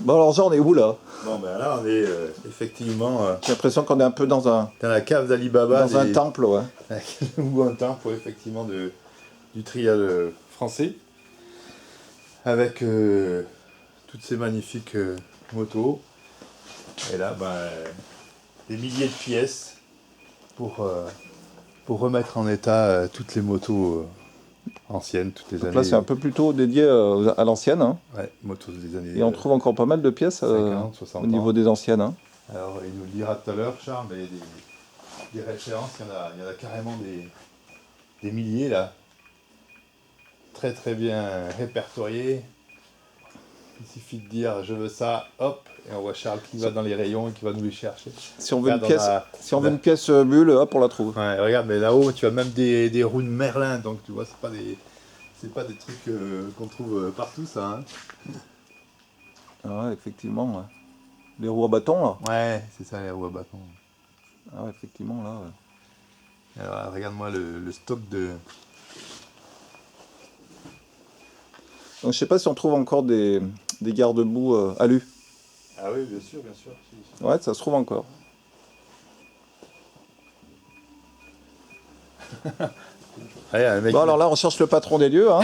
Bon alors Jean, on est où là? Bon ben là on est effectivement J'ai l'impression qu'on est un peu dans un dans la cave d'Alibaba. un temple, ouais. Ou un temple effectivement du trial français. Avec toutes ces magnifiques motos. Et là des milliers de pièces pour remettre en état toutes les motos anciennes, toutes les Donc années. là c'est un peu plutôt dédié à l'ancienne, hein. Ouais, motos des années. Et on trouve encore pas mal de pièces 50, 60 au niveau ans. des anciennes, hein. Alors il nous le dira tout à l'heure, Charles, mais des références, il y en a carrément des milliers là. Très très bien répertoriés. Il suffit de dire je veux ça, hop, et on voit Charles qui va dans les rayons et qui va nous les chercher. Si on veut Regarde, une pièce bulle, hop, on la trouve. Ouais, regarde, mais là-haut tu as même des roues de Merlin, donc tu vois, c'est pas des trucs qu'on trouve partout ça. Hein. Ah ouais, effectivement, ouais. Les roues à bâton là. Ouais, c'est ça les roues à bâton. Ah ouais, effectivement là. Ouais. Alors regarde-moi le stock de. Donc je sais pas si on trouve encore des garde-boue alu. Ah oui, bien sûr, bien sûr. Si. Ouais, ça se trouve encore. Allez, un mec Bon alors là on cherche le patron des lieux, hein.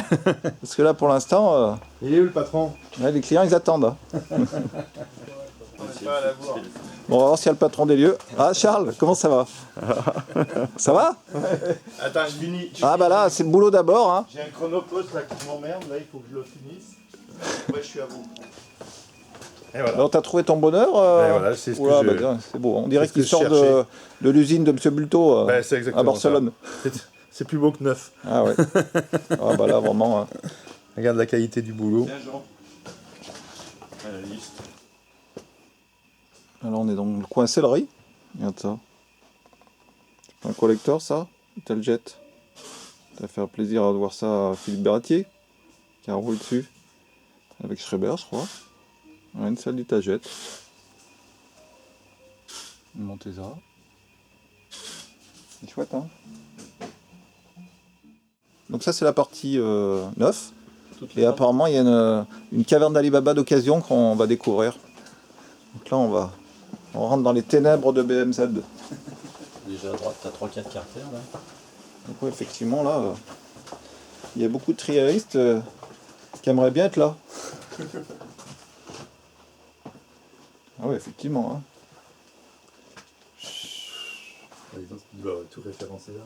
Parce que là pour l'instant, il est où le patron? là, les clients ils attendent. Hein. On va pas la voir. Bon, on va voir s'il y a le patron des lieux. Ah Charles, comment ça va? Ça va? Attends, je finis. Ah bah là c'est le boulot d'abord, hein. J'ai un chronopost là qui m'emmerde, là il faut que je le finisse. Ouais, je suis à vous. Et voilà. Alors t'as trouvé ton bonheur Ben voilà, c'est ce que oula, je- bah, c'est beau. On dirait c'est ce qu'il que je sort cherchais. de l'usine de Monsieur Bulto Ben, c'est exactement à Barcelone. C'est plus beau que neuf. Ah ouais. Ah bah là vraiment. Regarde la qualité du boulot. Bien, Jean. À la liste. Alors on est dans le coin céleri. Regarde ça. C'est pas un collector ça? Tel jet. Ça va faire plaisir de voir ça à Philippe Berratier, qui a roulé dessus. Avec Schreiber, je crois. Ouais, une salle d'étagette. Une Montesa. C'est chouette, hein? Donc ça c'est la partie 9. Et apparemment il y a une caverne d'Alibaba d'occasion qu'on va découvrir. Donc là on rentre dans les ténèbres de BMZ. Déjà à droite, t'as 3-4 carters là. Donc ouais, effectivement là, il y a beaucoup de triéristes qui aimeraient bien être là. Ah ouais, effectivement. Hein. Il doit tout référencer là.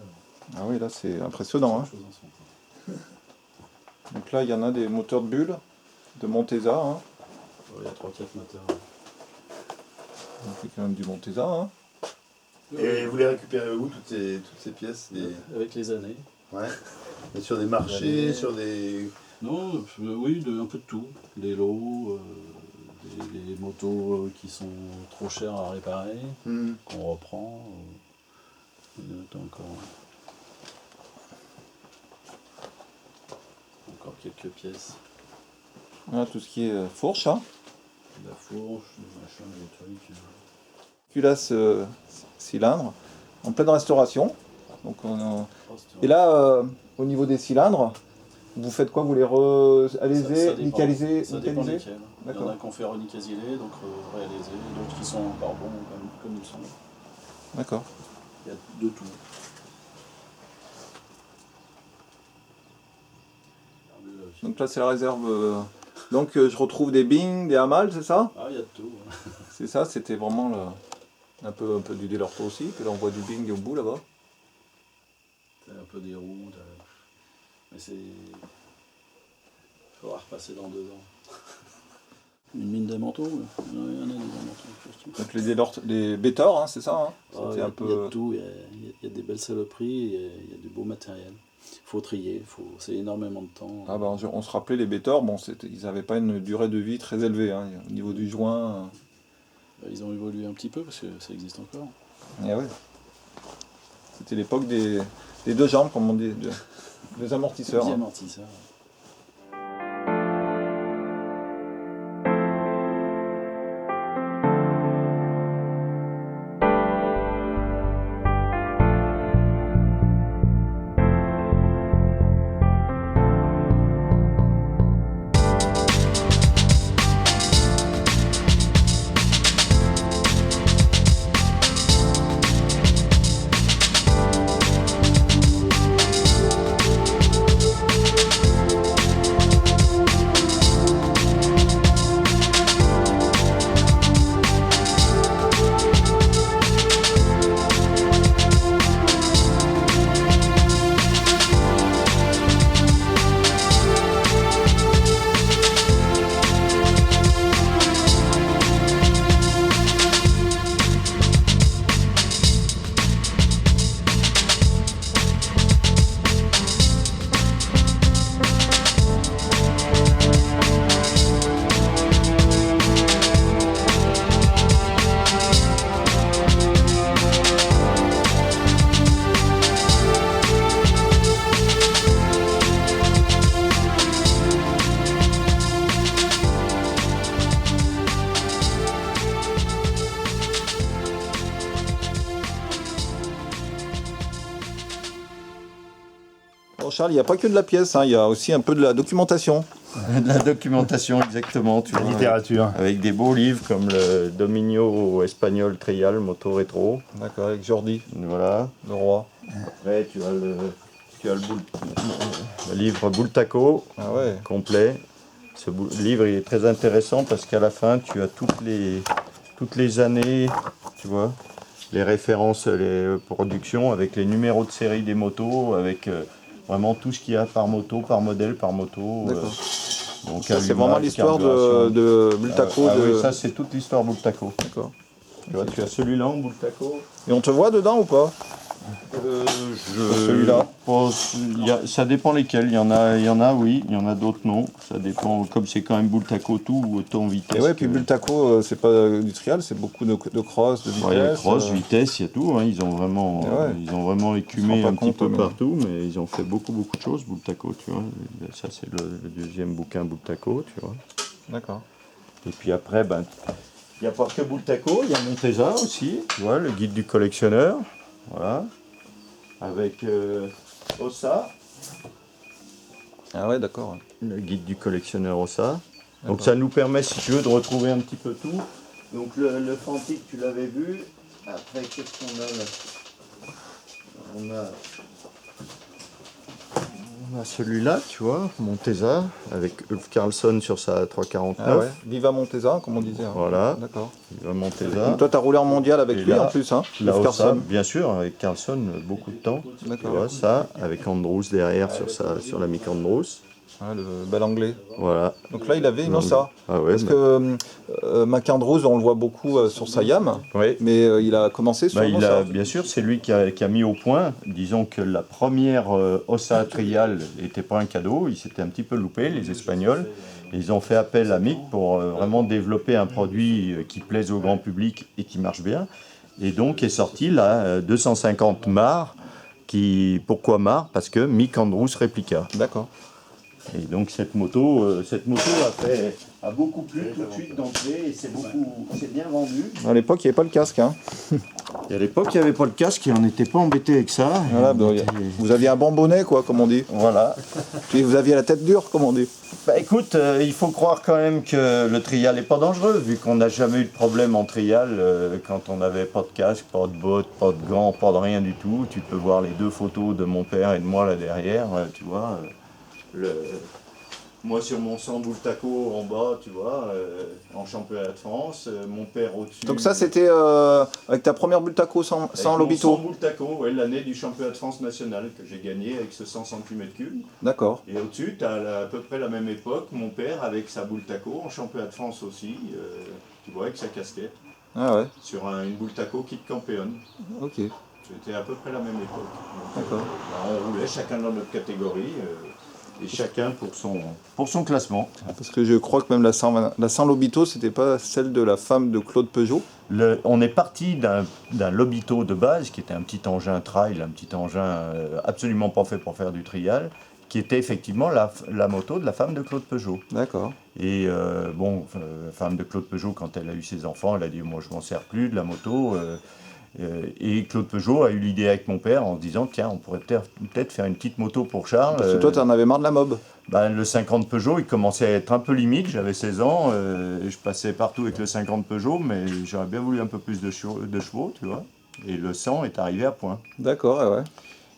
Ah oui, là c'est impressionnant. Hein. Chose en son temps. Donc là il y en a des moteurs de bulles, de Montesa. Hein. Il y a 3-4 moteurs. Donc c'est quand même du Montesa. Hein. Et vous les récupérez où toutes ces pièces Avec les années. Ouais. Et sur des marchés, sur des. Non, oui, un peu de tout. Des lots, des motos qui sont trop chères à réparer, qu'on reprend. Encore quelques pièces. Voilà tout ce qui est fourche. Hein. De la fourche, du machin, des trucs. Culasse cylindre, en pleine restauration. Donc Et là, là, au niveau des cylindres, vous faites quoi? Vous les réalisez, nicaliser, ça dépend nicaliser? lesquels. Il y en D'accord. a qu'on fait renicasiler, donc réaliser, d'autres qui sont encore bons comme ils sont. D'accord. Il y a de tout. Donc là c'est la réserve. Donc je retrouve des Bing, des Hamal, c'est ça? Ah, il y a de tout. C'est ça, c'était vraiment un peu du Delorto aussi. Puis là on voit du Bing au bout là-bas. T'as un peu des roues, mais c'est. Il faudra repasser dans 2 ans. Une mine de manteaux, il y en a des manteaux. Donc les Bétor, hein, c'est ça hein. Il y a de tout, il y a des belles saloperies, il y a du beau matériel. Il faut trier, c'est énormément de temps. Ah bah, on se rappelait les Bétor, bon, ils n'avaient pas une durée de vie très élevée. Hein, au niveau du joint. Ils ont évolué un petit peu parce que ça existe encore. Ah ouais. C'était l'époque des 2 jambes, comme on dit, des amortisseurs. Des Hein. amortisseurs. Bon, Charles, il n'y a pas que de la pièce, hein, il y a aussi un peu de la documentation. De la documentation, exactement. Tu La vois, littérature. avec des beaux livres comme le Dominio espagnol Trial Moto Rétro. D'accord, avec Jordi, Voilà. le roi. Après, tu as le livre Bultaco Ah ouais. complet. Ce livre il est très intéressant parce qu'à la fin, tu as toutes les années, tu vois, les références, les productions avec les numéros de série des motos, avec vraiment tout ce qu'il y a par moto, par modèle, par moto. D'accord. Donc Ça, c'est allumage, vraiment l'histoire carburation. de Bultaco. Ah de... oui, ça c'est toute l'histoire Bultaco. D'accord. Tu vois, tu as celui-là en Bultaco. Et on te voit dedans ou pas? Celui-là. Ça dépend lesquels. Il y en a, oui. Il y en a d'autres, non. Ça dépend. Comme c'est quand même Bultaco tout, autant vitesse. Et ouais, puis Bultaco, c'est pas du trial, c'est beaucoup de cross, de vitesse. Ouais, cross, vitesse, il y a tout. Hein. Ils ont vraiment écumé pas un petit compte, peu mais- partout, mais ils ont fait beaucoup de choses, Bultaco, tu vois. Ça, c'est le deuxième bouquin Bultaco, tu vois. D'accord. Et puis après, ben, il n'y a pas que Bultaco, il y a Montesa aussi, tu vois, le guide du collectionneur. Voilà. Avec Ossa, Ah ouais, d'accord. le guide du collectionneur Ossa. Donc ça nous permet, si tu veux, de retrouver un petit peu tout. Donc le Fantic, tu l'avais vu. Après, qu'est-ce qu'on a là on a celui-là, tu vois, Montesa, avec Ulf Carlsson sur sa 349. Ah ouais. Viva Montesa, comme on disait. Hein. Voilà. D'accord. Il va Montesa. Donc toi, tu as roulé en mondial avec Et lui là- en plus, hein? Là, Leif Ossa, Carlsson. bien sûr, avec Carlsson, beaucoup de temps. Tu D'accord. vois, ça, avec Andrews derrière sur la Mick Andrews. Ah, le bel anglais. Voilà. Donc là, il avait une Ossa. Ah ouais, Parce que McAndrews, on le voit beaucoup sur sa Yam, ouais. mais il a commencé sur une Ossa. Bien sûr, c'est lui qui a mis au point. Disons que la première Ossa Trial n'était pas un cadeau, ils s'étaient un petit peu loupés, les Espagnols. Et ils ont fait appel à Mick pour vraiment développer un produit qui plaise au grand public et qui marche bien. Et donc est sorti la 250 Mar. Pourquoi Mar? Parce que Mick Andrews répliqua. D'accord. Et donc cette moto a beaucoup plu tout de suite d'entrée et c'est bien vendu. À l'époque, il n'y avait pas le casque. Hein. Et à l'époque, il n'y avait pas le casque et on n'était pas embêté avec ça. Voilà, donc, vous aviez un bon bonnet, quoi, comme on dit. Voilà. Puis vous aviez la tête dure, comme on dit. Bah écoute, il faut croire quand même que le trial n'est pas dangereux, vu qu'on n'a jamais eu de problème en trial quand on n'avait pas de casque, pas de bottes, pas de gants, pas de rien du tout. Tu peux voir les deux photos de mon père et de moi là derrière, tu vois. Moi sur mon 100 Bultaco en bas, tu vois, en championnat de France, mon père au-dessus. Donc ça, c'était avec ta première Bultaco sans Lobito. 100 Bultaco, ouais, l'année du championnat de France national que j'ai gagné avec ce 100 cm3. D'accord. Et au-dessus, tu as à peu près la même époque, mon père avec sa Bultaco, en championnat de France aussi, tu vois, avec sa casquette, Ah ouais, sur une Bultaco Kit Campeon. ok. C'était à peu près la même époque. Donc, D'accord. on roulait chacun dans notre catégorie, et chacun pour son classement. Parce que je crois que même la San Lobito, c'était pas celle de la femme de Claude Peugeot. On est parti d'un Lobito de base, qui était un petit engin trail, un petit engin absolument pas fait pour faire du trial, qui était effectivement la moto de la femme de Claude Peugeot. D'accord. Et la femme de Claude Peugeot, quand elle a eu ses enfants, elle a dit « moi je m'en sers plus de la moto ». Et Claude Peugeot a eu l'idée avec mon père en se disant « tiens, on pourrait peut-être faire une petite moto pour Charles ». Parce que toi, t'en avais marre de la mob. Le 50 Peugeot, il commençait à être un peu limite, j'avais 16 ans, et je passais partout avec le 50 Peugeot, mais j'aurais bien voulu un peu plus de chevaux, tu vois. Et le 100 est arrivé à point. D'accord, ouais.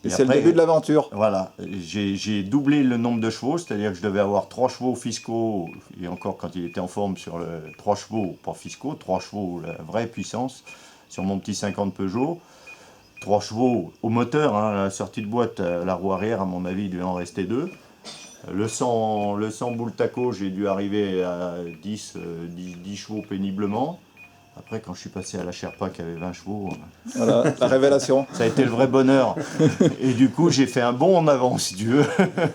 Et c'est le après, début de l'aventure. Voilà, j'ai doublé le nombre de chevaux, c'est-à-dire que je devais avoir 3 chevaux fiscaux, et encore quand il était en forme sur 3 chevaux, pas fiscaux, 3 chevaux, la vraie puissance, sur mon petit 50 Peugeot. 3 chevaux au moteur, hein, la sortie de boîte, la roue arrière, à mon avis, il devait en rester 2. Le 100 Bultaco, j'ai dû arriver à 10 chevaux péniblement. Après, quand je suis passé à la Sherpa qui avait 20 chevaux, Voilà, la révélation. ça a été le vrai bonheur. Et du coup, j'ai fait un bond en avant, si tu veux.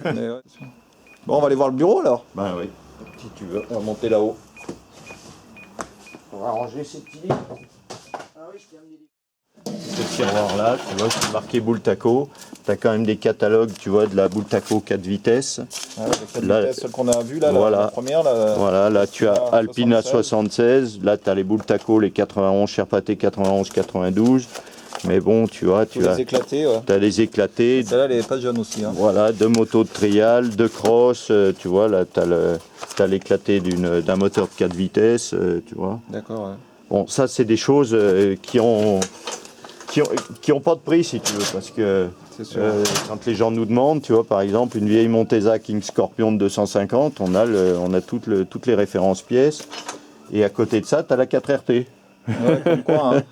Mais ouais. Bon, on va aller voir le bureau alors. Ben oui, si tu veux, on va monter là-haut. On va ranger ces petits livres. Ah oui, je t'ai amené ce tiroir-là, tu vois, c'est marqué Bultaco. Tu as quand même des catalogues, tu vois, de la Bultaco 4 vitesses. Ouais, avec Là, vitesse, celle qu'on a vue là, voilà. la première. Là, Voilà, là tu as Alpina Alpina 76, là tu as les Bultaco, les 91, Sherpa T 91, 92. Mais bon, tu vois, Tous les éclatés, ouais. as les éclatés. Celle-là, elle est pas jeune aussi. Hein. Voilà, 2 motos de trial, 2 cross, tu vois, là, t'as l'éclaté d'un moteur de 4 vitesses, tu vois. D'accord, ouais. Bon, ça, c'est des choses qui ont pas de prix, si tu veux, parce que C'est sûr. quand les gens nous demandent, tu vois, par exemple, une vieille Montesa King Scorpion de 250, on a toutes les références pièces, et à côté de ça, tu as la 4RT. Ouais, comme quoi, hein.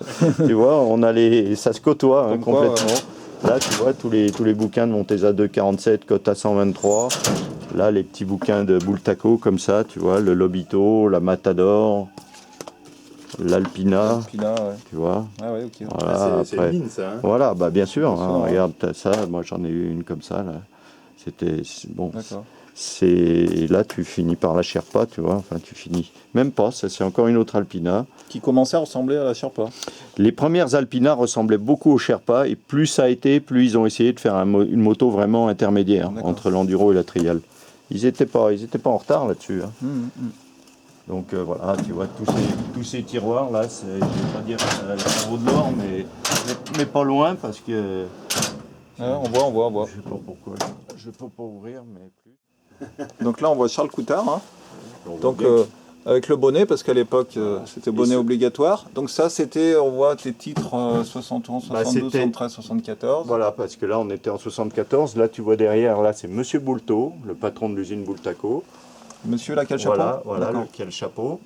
Tu vois, ça se côtoie Comme quoi, complètement. Là, tu vois, tous les bouquins de Montesa 247, Cota 123. Là, les petits bouquins de Bultaco, comme ça, tu vois, le Lobito, la Matador, l'Alpina, Alpina, ouais. tu vois. Ah ouais, ok. Voilà, C'est après. une mine, ça. Hein. Voilà, bah bien sûr, Bien hein, sûr, ouais. regarde, t'as ça, moi j'en ai eu une comme ça, là. Bon, D'accord. là tu finis par la Sherpa, tu vois, enfin tu finis. Même pas, ça c'est encore une autre Alpina. Qui commençait à ressembler à la Sherpa. Les premières Alpina ressemblaient beaucoup aux Sherpa, et plus ça a été, plus ils ont essayé de faire une moto vraiment intermédiaire entre l'enduro et la trial. Ils étaient pas en retard là-dessus. Hein. Donc voilà, tu vois, tous ces tiroirs là, je ne vais pas dire ça vaut de l'or, mais pas loin parce que. Ouais, on voit. Je sais pas pourquoi. Je peux pas ouvrir, mais plus. Donc là, on voit Charles Coutard. Hein. On voit Donc bien avec le bonnet, parce qu'à l'époque, c'était bonnet obligatoire. Donc ça, c'était, on voit tes titres 71, 72, 73, 74. Voilà, parce que là, on était en 74. Là, tu vois derrière, là, c'est Monsieur Boulto, le patron de l'usine Bultaco. Monsieur là, quel chapeau? Voilà, qui a le chapeau.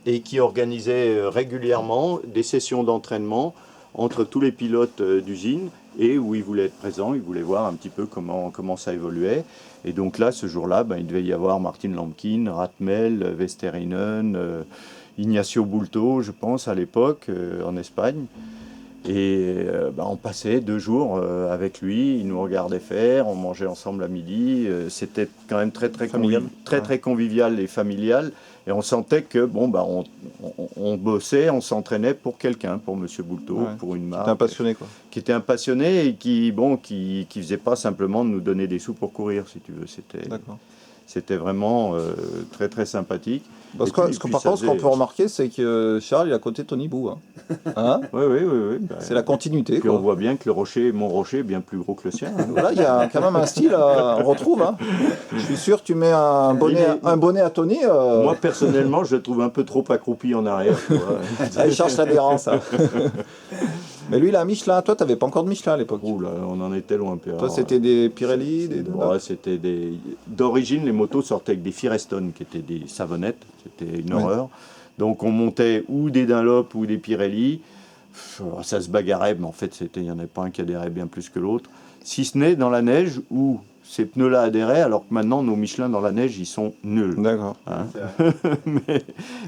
Et qui organisait régulièrement des sessions d'entraînement entre tous les pilotes d'usine et où il voulait être présent, il voulait voir un petit peu comment ça évoluait. Et donc là, ce jour-là, il devait y avoir Martin Lampkin, Ratmel, Westerinen, Ignacio Bulto, je pense, à l'époque, en Espagne. Et on passait 2 jours avec lui, il nous regardait faire, on mangeait ensemble à midi. C'était quand même très convivial et familial. Et on sentait que on bossait, on s'entraînait pour quelqu'un, pour Monsieur Boulto, pour une marque. Qui était un passionné, quoi. Qui était un passionné et qui faisait pas simplement de nous donner des sous pour courir, si tu veux. C'était vraiment très très sympathique. Parce que, par contre, ce qu'on peut remarquer, c'est que Charles, il est à côté de Tony Bou. Hein. Oui. C'est la continuité. Puis on voit bien que mon rocher est bien plus gros que le sien. Hein. Là, il y a quand même un style, on retrouve. Hein. Je suis sûr que tu mets un bonnet à Tony. Moi, personnellement, je le trouve un peu trop accroupi en arrière. Tu vois. Il cherche l'adhérence. Hein. Mais lui, il a un Michelin. Toi, tu n'avais pas encore de Michelin à l'époque. Ouh là, on en était loin. Toi, c'était des Pirelli c'était d'origine, les motos sortaient avec des Firestone, qui étaient des savonnettes. C'était une horreur. Donc, on montait ou des Dunlop ou des Pirelli. Ça se bagarrait, mais en fait, il n'y en avait pas un qui adhérait bien plus que l'autre. Si ce n'est dans la neige où ces pneus-là adhéraient, alors que maintenant, nos Michelin dans la neige, ils sont nuls. D'accord. Hein.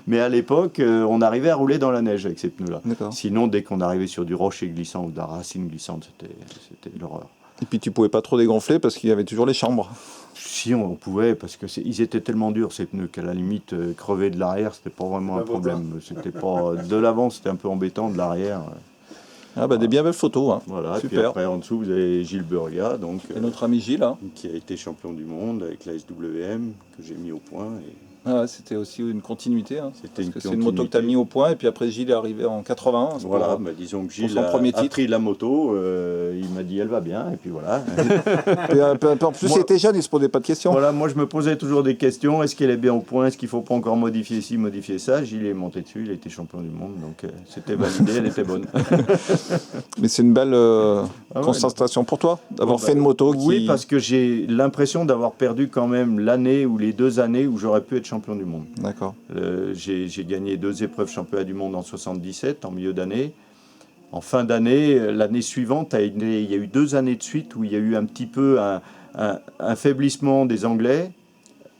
mais à l'époque, on arrivait à rouler dans la neige avec ces pneus-là. Sinon, dès qu'on arrivait sur du rocher glissant ou de la racine glissante, c'était l'horreur. Et puis, tu pouvais pas trop dégonfler parce qu'il y avait toujours les chambres. Si, on pouvait, parce que ils étaient tellement durs, ces pneus, qu'à la limite, crever de l'arrière, c'était pas vraiment un problème. C'était pas de l'avant, c'était un peu embêtant, de l'arrière. Des bien belles photos. Hein. Voilà, super. Puis après, en dessous, vous avez Gilles Burga, donc, et notre ami Gilles, hein. qui a été champion du monde avec la SWM, que j'ai mis au point. C'était aussi une continuité. Hein, c'est une moto que tu as mis au point, et puis après Gilles est arrivé en 81. Voilà, disons que Gilles a pris la moto, il m'a dit elle va bien, et puis voilà. En plus, il était jeune, il ne se posait pas de questions. Voilà, moi je me posais toujours des questions, est-ce qu'elle est bien au point, est-ce qu'il ne faut pas encore modifier ci, modifier ça. Gilles est monté dessus, il a été champion du monde, donc c'était validé, elle était bonne. Mais c'est une belle concentration pour toi, d'avoir fait une moto qui... Oui, parce que j'ai l'impression d'avoir perdu quand même l'année ou les 2 années où j'aurais pu être champion du monde. D'accord. J'ai gagné 2 épreuves championnat du monde en 77, en milieu d'année. En fin d'année, l'année suivante, il y a eu 2 années de suite où il y a eu un petit peu un faiblissement des Anglais,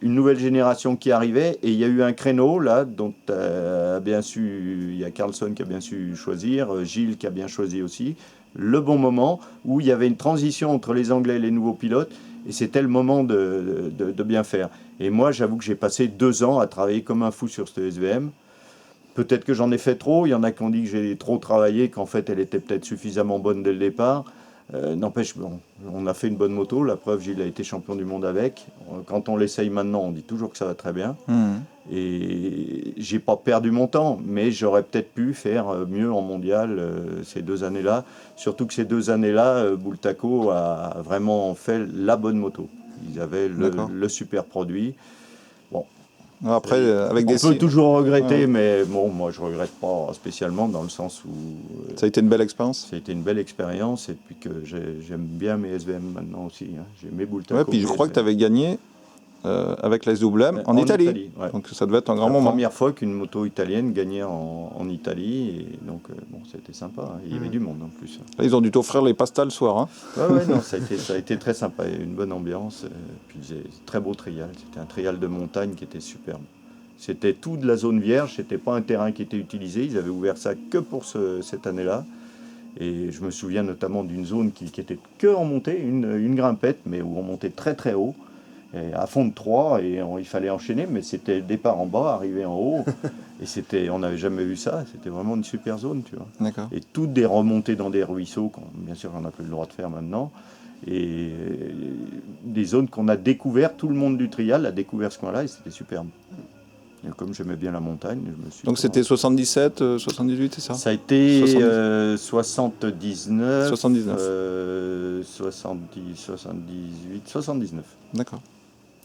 une nouvelle génération qui arrivait, et il y a eu un créneau là dont il y a Carlson qui a bien su choisir, Gilles qui a bien choisi aussi, le bon moment où il y avait une transition entre les Anglais et les nouveaux pilotes, et c'était le moment de bien faire. Et moi, j'avoue que j'ai passé 2 ans à travailler comme un fou sur cette SVM. Peut-être que j'en ai fait trop, il y en a qui ont dit que j'ai trop travaillé, qu'en fait elle était peut-être suffisamment bonne dès le départ. N'empêche, on a fait une bonne moto, la preuve, Gilles a été champion du monde avec. Quand on l'essaye maintenant, on dit toujours que ça va très bien. Et j'ai pas perdu mon temps, mais j'aurais peut-être pu faire mieux en mondial ces 2 années-là. Surtout que ces 2 années-là, Bultaco a vraiment fait la bonne moto. Ils avaient D'accord. le super produit. Bon, Après, avec on des peut toujours regretter, Ouais. mais bon, moi je regrette pas spécialement dans le sens où Ça a été une belle expérience. ça a été une belle expérience et puis que j'aime bien mes SVM maintenant aussi. Hein. J'ai mes Bultaco. Ouais, puis je mes crois que tu SVM. avais gagné avec la SWM en Italie. Ouais. Donc ça devait être un grand La moment. première fois qu'une moto italienne gagnait en Italie, et donc bon, c'était sympa. Hein. Il y avait du monde en plus. Là, ils ont dû t'offrir les pastas le soir. Hein. Ouais, non, ça a été très sympa. Il y a eu une bonne ambiance. Puis très beau trial. C'était un trial de montagne qui était superbe. C'était tout de la zone vierge. C'était pas un terrain qui était utilisé. Ils avaient ouvert ça que pour cette année-là. Et je me souviens notamment d'une zone qui était que en montée, une grimpette, mais où on montait très très haut. Et à fond de 3 et il fallait enchaîner, mais c'était départ en bas, arriver en haut, et on n'avait jamais vu ça, c'était vraiment une super zone, tu vois. D'accord. Et toutes des remontées dans des ruisseaux, bien sûr on n'a plus le droit de faire maintenant, et des zones qu'on a découvertes, tout le monde du trial a découvert ce coin-là, et c'était superbe. Et comme j'aimais bien la montagne, je me suis... Donc c'était 77, 78, c'est ça? Ça a été 79. 79, 79. 70, 78, 79. D'accord.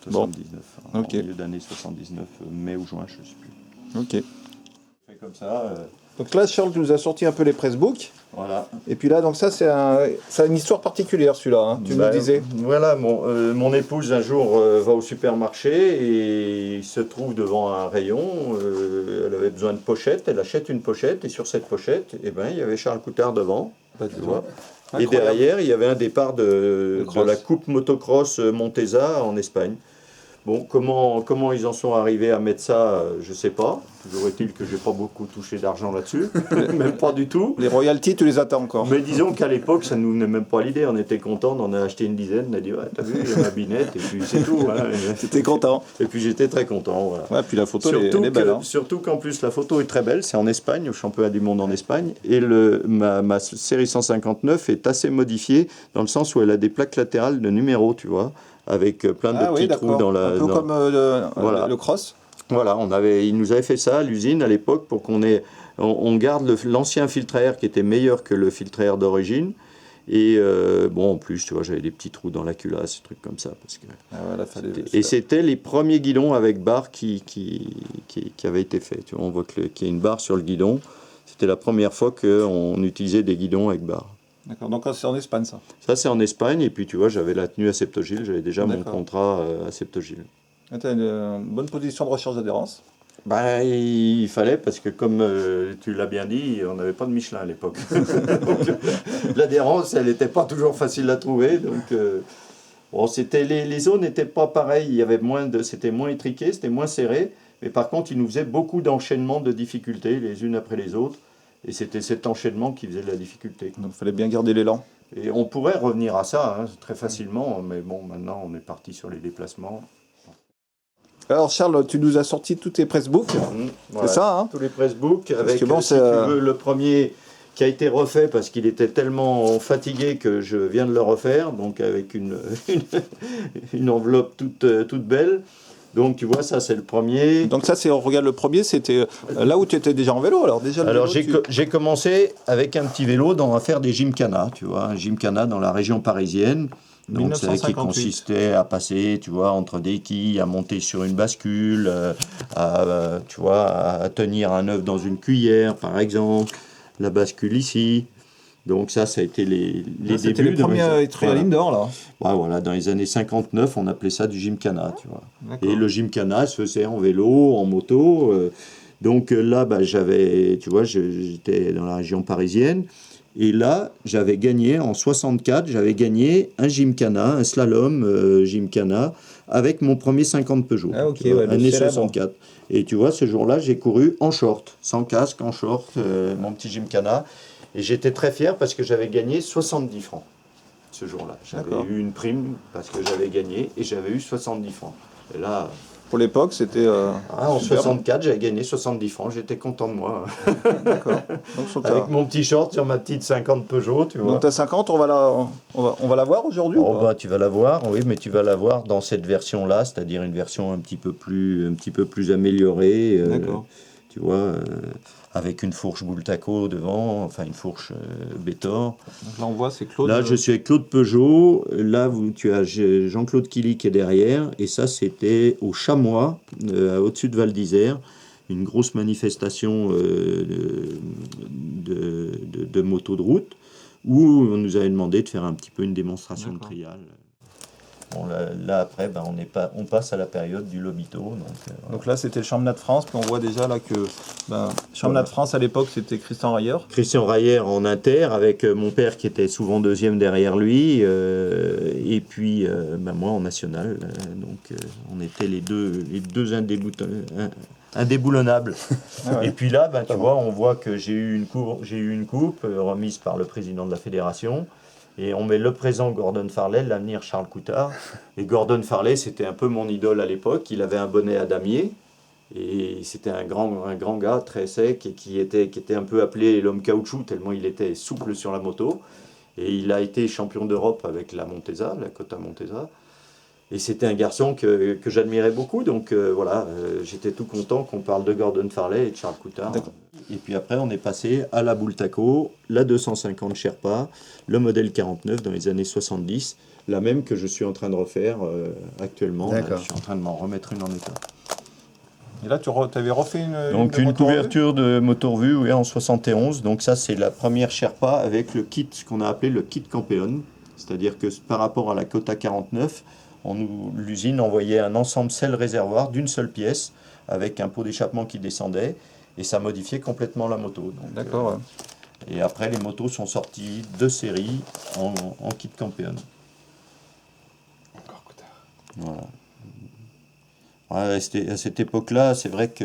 Bon. 79, Ok. en milieu d'année 79, mai ou juin, je ne sais plus. Ok. Fait comme ça, Donc là, Charles, tu nous as sorti un peu les pressbooks. voilà. Et puis là, donc ça, c'est une histoire particulière, celui-là. Hein, tu Bah, nous disais. Voilà, mon épouse un jour va au supermarché et il se trouve devant un rayon. Elle avait besoin de pochette, elle achète une pochette et sur cette pochette, eh ben, il y avait Charles Coutard devant. Tu vois. Et Incroyable. derrière, il y avait un départ de cross. la Coupe Motocross Montesa en Espagne. Bon, comment ils en sont arrivés à mettre ça, je ne sais pas. Toujours est-il que je n'ai pas beaucoup touché d'argent là-dessus, même pas du tout. Les royalties, tu les attends encore. Mais disons qu'à l'époque, ça ne nous venait même pas à l'idée. On était contents, on en a acheté une dizaine, on a dit, ouais, t'as vu, il y a ma binette, et puis c'est tout. Hein. T'étais content. Et puis j'étais très content. Voilà. Ouais, puis la photo, elle est belle. Hein. Surtout qu'en plus, la photo est très belle. C'est en Espagne, au championnat du monde en Espagne. Et ma série 159 est assez modifiée, dans le sens où elle a des plaques latérales de numéros, tu vois, avec plein de petits trous dans la... Un peu comme Voilà. le cross. Voilà, il nous avait fait ça à l'usine à l'époque pour on garde l'ancien filtre à air qui était meilleur que le filtre à air d'origine. Et bon, en plus, tu vois, j'avais des petits trous dans la culasse, des trucs comme ça. Parce que et c'était les premiers guidons avec barre qui avaient été faits. Tu vois, on voit qu'il y a une barre sur le guidon. C'était la première fois qu'on utilisait des guidons avec barre. D'accord, donc c'est en Espagne ça. Ça, c'est en Espagne. Et puis, tu vois, j'avais la tenue à Septogil. J'avais déjà mon contrat à Septogil. Tu as une bonne position de recherche d'adhérence. Ben, il fallait, parce que comme tu l'as bien dit, on n'avait pas de Michelin à l'époque. Donc, l'adhérence, elle n'était pas toujours facile à trouver. Donc, bon, les zones n'étaient pas pareilles. Il y avait c'était moins étriqué, c'était moins serré. Mais par contre, il nous faisait beaucoup d'enchaînements de difficultés, les unes après les autres. Et c'était cet enchaînement qui faisait de la difficulté. Donc il fallait bien garder l'élan. Et on pourrait revenir à ça hein, très facilement. Mais bon, maintenant, on est parti sur les déplacements. Alors Charles, tu nous as sorti tous tes pressbooks, Voilà. C'est ça, hein? Tous les pressbooks, avec que bon, si tu veux, le premier qui a été refait parce qu'il était tellement fatigué que je viens de le refaire, donc avec une enveloppe toute belle. Donc tu vois, ça c'est le premier. Donc ça, on regarde le premier, c'était là où tu étais déjà en vélo. Alors j'ai commencé avec un petit vélo à faire des gymkhana, tu vois, un gymkhana dans la région parisienne. Donc c'est qui consistait à passer, tu vois, entre des quilles, à monter sur une bascule, tu vois, à tenir un œuf dans une cuillère, par exemple, la bascule ici. Donc ça a été les débuts. C'était les premiers trial indoor, là. Ouais, voilà, dans les années 59, on appelait ça du gymkhana, tu vois. Et le gymkhana se faisait en vélo, en moto. Donc là, tu vois, j'étais dans la région parisienne. Et là, j'avais gagné, en 64, un gymkhana, un slalom gymkhana, avec mon premier 50 Peugeot. Ah, ok, ouais, année 64. Et tu vois, ce jour-là, j'ai couru en short, sans casque, en short, mon petit gymkhana. Et j'étais très fier parce que j'avais gagné 70 francs ce jour-là. J'avais eu une prime parce que j'avais gagné et j'avais eu 70 francs. Et là, Pour l'époque, c'était. En super. 64, j'avais gagné 70 francs, j'étais content de moi. D'accord. Donc, Avec mon petit short sur ma petite 50 Peugeot, tu vois. donc ta 50, on va la voir aujourd'hui ou Oh, pas tu vas la voir, oui, mais tu vas la voir dans cette version-là, c'est-à-dire une version un petit peu plus améliorée. D'accord. Tu vois, avec une fourche Bultaco devant, enfin une fourche Bétor. Donc là, on voit, c'est Claude. Là, je suis avec Claude Peugeot. Là, tu as Jean-Claude Killy qui est derrière. Et ça, c'était au Chamois, au-dessus de Val d'Isère. Une grosse manifestation de motos de route où on nous avait demandé de faire un petit peu une démonstration de trial. Bon, là après, on passe à la période du Lobito. Donc là, c'était le championnat de France. Puis on voit déjà là que championnat de France à l'époque, c'était Christian Rayer. Christian Rayer en inter, avec mon père qui était souvent deuxième derrière lui, et puis moi en national. Donc on était les deux indéboulonnables. Ah ouais. Et puis là, tu vois, on voit que j'ai eu une coupe remise par le président de la fédération. Et on met le présent Gordon Farley, l'avenir Charles Coutard. Et Gordon Farley, c'était un peu mon idole à l'époque. Il avait un bonnet à damier. Et c'était un grand gars, très sec, et qui était un peu appelé l'homme caoutchouc, tellement il était souple sur la moto. Et il a été champion d'Europe avec la Montesa, la Cota Montesa. Et c'était un garçon que j'admirais beaucoup. Donc j'étais tout content qu'on parle de Gordon Farley et de Charles Coutard. Et puis après, on est passé à la Bultaco, la 250 Sherpa, le modèle 49 dans les années 70, la même que je suis en train de refaire actuellement. D'accord. Je suis en train de m'en remettre une en état. Et là, tu avais refait Donc de une moto revue. couverture de moto revue, oui, en 71. Donc ça, c'est la première Sherpa avec le kit, ce qu'on a appelé le kit Campeon. C'est-à-dire que par rapport à la Cota 49, l'usine envoyait un ensemble selle-réservoir d'une seule pièce avec un pot d'échappement qui descendait et ça modifiait complètement la moto. Donc, D'accord. et après, les motos sont sorties de série en kit Campeon. Encore Coutard. Voilà. Ouais, à cette époque-là, c'est vrai que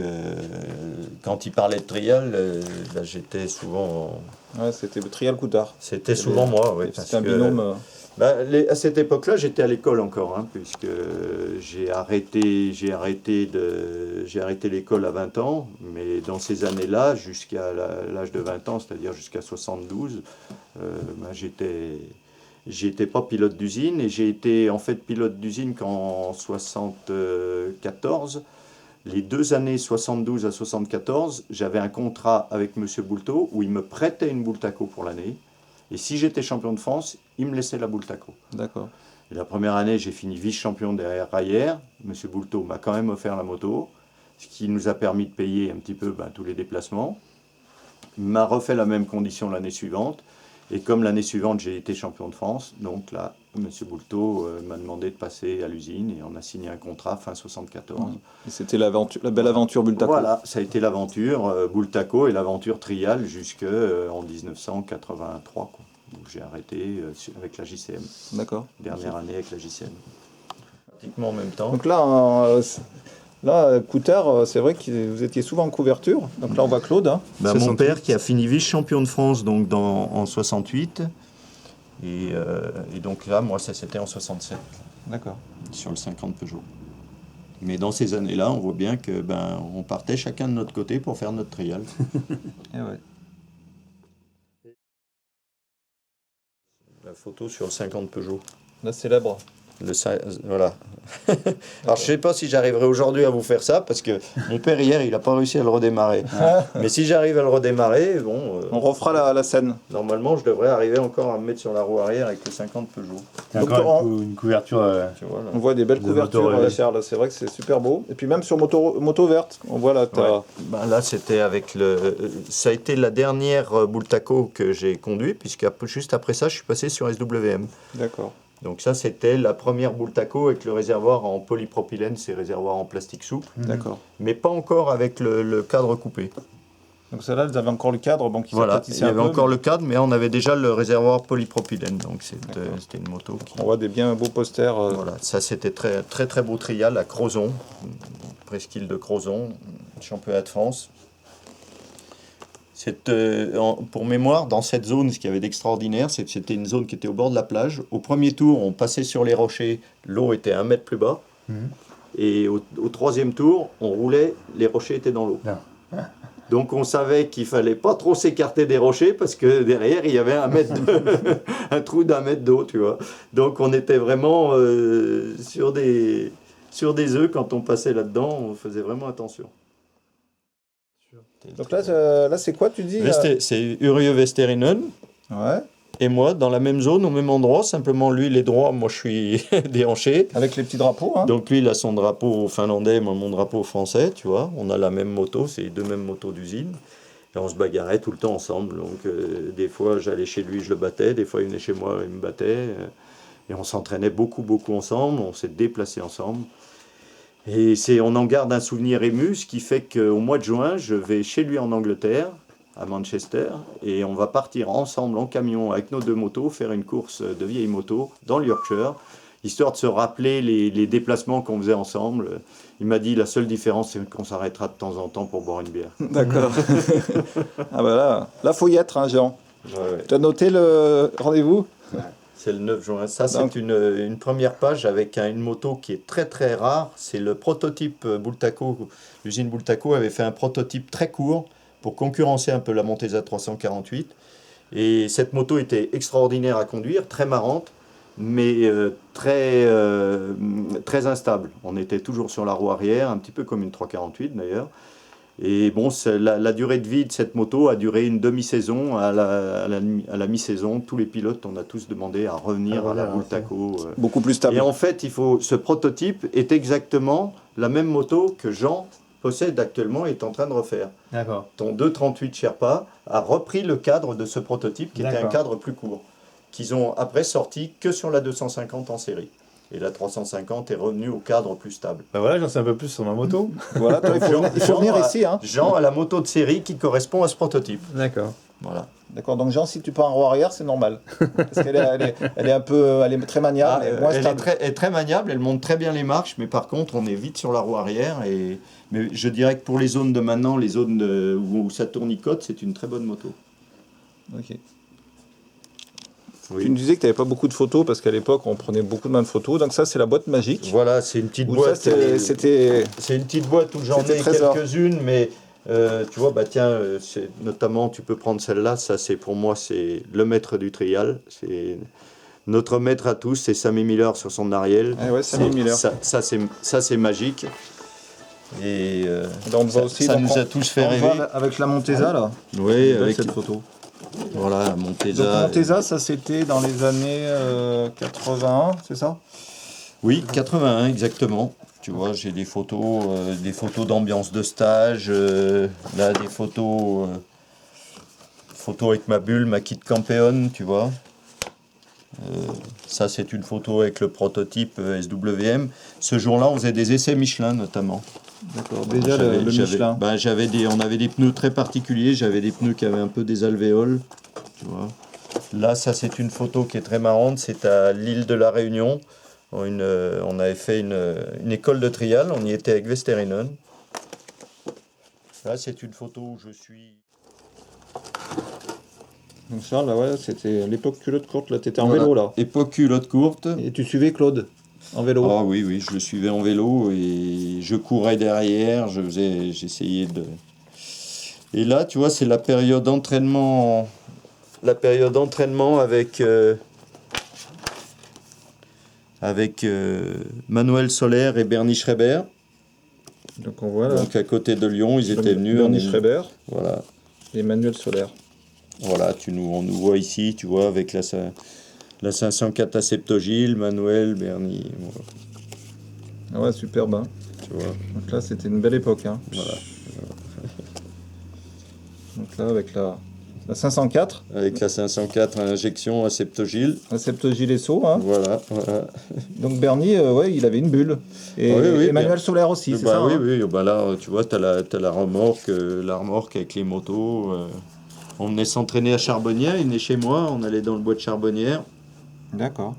quand il parlait de trial, j'étais souvent. Ouais, c'était le trial Coutard. C'était souvent moi, oui. C'était un binôme. À cette époque-là, j'étais à l'école encore, puisque j'ai arrêté l'école à 20 ans, mais dans ces années-là, jusqu'à l'âge de 20 ans, c'est-à-dire jusqu'à 72, j'étais pas pilote d'usine, et j'ai été en fait pilote d'usine qu'en 74. Les 2 années 72 à 74, j'avais un contrat avec M. Boulteau où il me prêtait une Bultaco pour l'année. Et si j'étais champion de France, il me laissait la Bultaco. D'accord. Et la première année, j'ai fini vice-champion derrière Rayer. M. Boulteau m'a quand même offert la moto, ce qui nous a permis de payer un petit peu tous les déplacements. Il m'a refait la même condition l'année suivante. Et comme l'année suivante, j'ai été champion de France, donc là, M. Boulteau m'a demandé de passer à l'usine et on a signé un contrat fin 74. Et c'était la belle aventure Bultaco. Voilà, ça a été l'aventure Bultaco et l'aventure trial jusqu'en 1983, quoi, où j'ai arrêté avec la JCM. D'accord. Dernière année avec la JCM. Pratiquement en même temps. Donc là, Coutard, c'est vrai que vous étiez souvent en couverture. Donc là, on voit Claude. Mon père qui a fini vice-champion de France donc en 68. Et donc là, moi, ça c'était en 67. D'accord. Sur le 50 Peugeot. Mais dans ces années-là, on voit bien que on partait chacun de notre côté pour faire notre trial. Et ouais. La photo sur le 50 Peugeot. La célèbre. Voilà. Alors je sais pas si j'arriverai aujourd'hui à vous faire ça parce que mon père hier il n'a pas réussi à le redémarrer. Mais si j'arrive à le redémarrer, on refera la scène. Normalement je devrais arriver encore à me mettre sur la roue arrière avec le 50 Peugeot. C'est encore une couverture. Tu vois, là. On voit des belles couvertures, Charles. C'est vrai que c'est super beau. Et puis même sur moto verte, on voit là. Là c'était avec ça a été la dernière Bultaco que j'ai conduit puisque juste après ça je suis passé sur SWM. D'accord. Donc ça, c'était la première Bultaco avec le réservoir en polypropylène, c'est réservoir en plastique souple. D'accord. Mais pas encore avec le cadre coupé. Donc celle-là, vous avez encore le cadre, donc voilà, il y avait encore le cadre, mais on avait déjà le réservoir polypropylène. Donc c'était une moto. On voit des bien beaux posters. Voilà, ça c'était très très très beau trial à Crozon, presqu'île de Crozon, championnat de France. Pour mémoire, dans cette zone, ce qu'il y avait d'extraordinaire, c'est que c'était une zone qui était au bord de la plage. Au premier tour, on passait sur les rochers, l'eau était 1 mètre plus bas. Et au troisième tour, on roulait, les rochers étaient dans l'eau. Non. Donc on savait qu'il fallait pas trop s'écarter des rochers parce que derrière il y avait un trou d'1 mètre d'eau, tu vois. Donc on était vraiment sur des œufs quand on passait là-dedans, on faisait vraiment attention. Donc là c'est quoi tu dis C'est Urieux Vesterinen. Ouais. Et moi, dans la même zone, au même endroit, simplement lui, il est droit, moi je suis déhanché. Avec les petits drapeaux, hein. Donc lui, il a son drapeau finlandais, moi mon drapeau français, tu vois. On a la même moto, c'est les deux mêmes motos d'usine. Et on se bagarrait tout le temps ensemble. Donc des fois, j'allais chez lui, je le battais. Des fois, il venait chez moi, il me battait. Et on s'entraînait beaucoup, beaucoup ensemble. On s'est déplacés ensemble. Et on en garde un souvenir ému, ce qui fait qu'au mois de juin, je vais chez lui en Angleterre, à Manchester, et on va partir ensemble en camion avec nos 2 motos, faire une course de vieilles motos dans le Yorkshire, histoire de se rappeler les déplacements qu'on faisait ensemble. Il m'a dit la seule différence, c'est qu'on s'arrêtera de temps en temps pour boire une bière. D'accord. Ah bah là faut y être, hein, Jean. Ouais. Tu as noté le rendez-vous? C'est le 9 juin. Ça, c'est Donc, une première page avec une moto qui est très très rare. C'est le prototype Bultaco. L'usine Bultaco avait fait un prototype très court pour concurrencer un peu la Montesa 348. Et cette moto était extraordinaire à conduire, très marrante, mais très instable. On était toujours sur la roue arrière, un petit peu comme une 348 d'ailleurs. Et bon, la durée de vie de cette moto a duré une demi-saison. À la mi-saison, tous les pilotes, on a tous demandé à revenir à la Bultaco. beaucoup plus stable. Et en fait, ce prototype est exactement la même moto que Jean possède actuellement et est en train de refaire. D'accord. Ton 238 Sherpa a repris le cadre de ce prototype qui était un D'accord. cadre plus court, qu'ils ont après sorti que sur la 250 en série. Et la 350 est revenue au cadre plus stable. Bah voilà, j'en sais un peu plus sur ma moto. Voilà, toi, il faut venir ici, hein. Jean a la moto de série qui correspond à ce prototype. D'accord. Voilà. D'accord, donc Jean, si tu pars en roue arrière, c'est normal. Parce qu'elle elle est très maniable, mais moins Elle stable. est très maniable, elle monte très bien les marches, mais par contre, on est vite sur la roue arrière. Mais je dirais que pour les zones de maintenant, les zones où ça tournicote, c'est une très bonne moto. Ok. Oui. Tu nous disais que tu n'avais pas beaucoup de photos, parce qu'à l'époque, on prenait beaucoup de photos. Donc ça, c'est la boîte magique. Voilà, c'est une petite Où boîte. ça, c'était... C'est une petite boîte où j'en C'était ai trésor. quelques-unes, mais tu vois, bah tiens, notamment, tu peux prendre celle-là. Ça, c'est pour moi, c'est le maître du trial. C'est notre maître à tous, c'est Sammy Miller sur son Ariel. Ah ouais, Sammy Miller. Ça, c'est magique. Et Là, on voit aussi, ça donc, nous a tous fait on rêver. voit avec la Montesa, là. Oui, Belle, avec cette photo. voilà, Donc Montesa. Montesa, ça c'était dans les années 81, c'est ça? Oui, 81 exactement. Tu vois, j'ai des photos d'ambiance de stage. Là, des photos avec ma bulle, ma kit Campeon, tu vois. Ça, c'est une photo avec le prototype SWM. Ce jour-là, on faisait des essais Michelin notamment. D'accord, déjà le Michelin. On avait des pneus très particuliers. J'avais des pneus qui avaient un peu des alvéoles. Tu vois. Là, ça, c'est une photo qui est très marrante. C'est à l'île de la Réunion. On avait fait une école de trial. On y était avec Vesterinen. Là, c'est une photo où je suis. Donc Charles, là, ouais, c'était à l'époque culotte courte, là, tu étais en vélo, là. Époque culotte courte. Et tu suivais Claude, en vélo. Ah oui, je le suivais en vélo et je courais derrière, j'essayais de... Et là, tu vois, c'est la période d'entraînement avec Manuel Soler et Bernie Schreiber. Donc on voit là, Donc à côté de Lyon, ils étaient venus. Bernie Schreiber Voilà. et Manuel Soler. Voilà, on nous voit ici, tu vois, avec la 504 à Septogil, Manuel, Bernie, voilà, Ah ouais, superbe, hein. tu vois. Donc là, c'était une belle époque, hein. Voilà. Donc là, avec la 504, Avec la 504 à injection à Septogil. la Septogil Esso, hein. Voilà. Donc Bernie, ouais, il avait une bulle. Et, Oui, et Manuel bien. Soler aussi, c'est Bah ça, oui, hein. oui, bah là, tu vois, t'as la remorque avec les motos. On venait s'entraîner à Charbonnières, il venait chez moi, on allait dans le bois de Charbonnières. D'accord.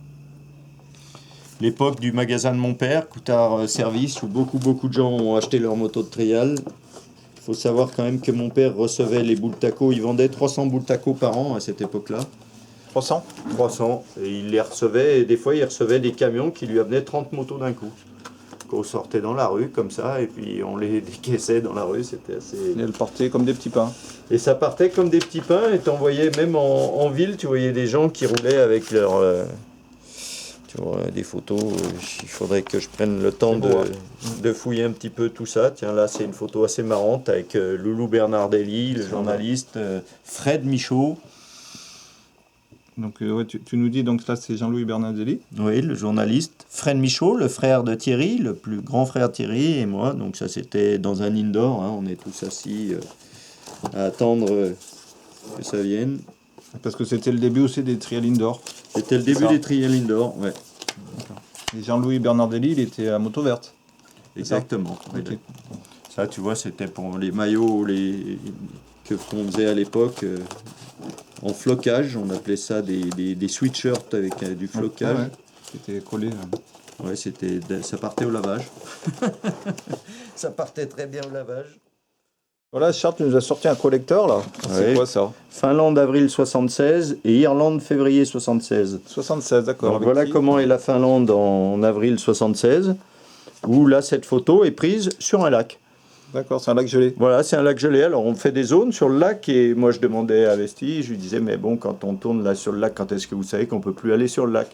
L'époque du magasin de mon père, Coutard Service, où beaucoup de gens ont acheté leur moto de trial. Il faut savoir quand même que mon père recevait les Bultaco, il vendait 300 Bultaco par an à cette époque-là. 300. 300, et il les recevait, et des fois il recevait des camions qui lui amenaient 30 motos d'un coup. qu'on sortait dans la rue comme ça, et puis on les décaissait dans la rue, c'était assez... Et elles partaient comme des petits pains. Et ça partait comme des petits pains, et t'en voyais même en ville, tu voyais des gens qui roulaient avec leur... tu vois, des photos, il faudrait que je prenne le temps de fouiller un petit peu tout ça. Tiens, là, c'est une photo assez marrante avec Loulou Bernardelli, le journaliste, Fred Michaud. Donc ouais, tu nous dis, donc là c'est Jean-Louis Bernardelli. Oui, le journaliste. Fred Michaud, le frère de Thierry, le plus grand frère Thierry, et moi. Donc ça, c'était dans un indoor, hein, on est tous assis à attendre que ça vienne. Parce que c'était le début aussi des trials indoor. C'était le début des trials indoor, ouais. Et Jean-Louis Bernardelli, il était à moto verte. Exactement. Ok. Ça, tu vois, c'était pour les maillots qu'on faisait à l'époque en flocage. On appelait ça des sweatshirts avec du flocage. Ouais. C'était collé. Ouais, ça partait au lavage. Ça partait très bien au lavage. Voilà, Charles, tu nous as sorti un collecteur là. C'est quoi ça? Finlande avril 76 et Irlande février 76. 76, d'accord. Donc voilà comment est la Finlande en avril 76. Où là, cette photo est prise sur un lac. D'accord, c'est un lac gelé. Voilà, c'est un lac gelé. Alors, on fait des zones sur le lac et moi, je demandais à Vesti, je lui disais, mais bon, quand on tourne là sur le lac, quand est-ce que vous savez qu'on ne peut plus aller sur le lac?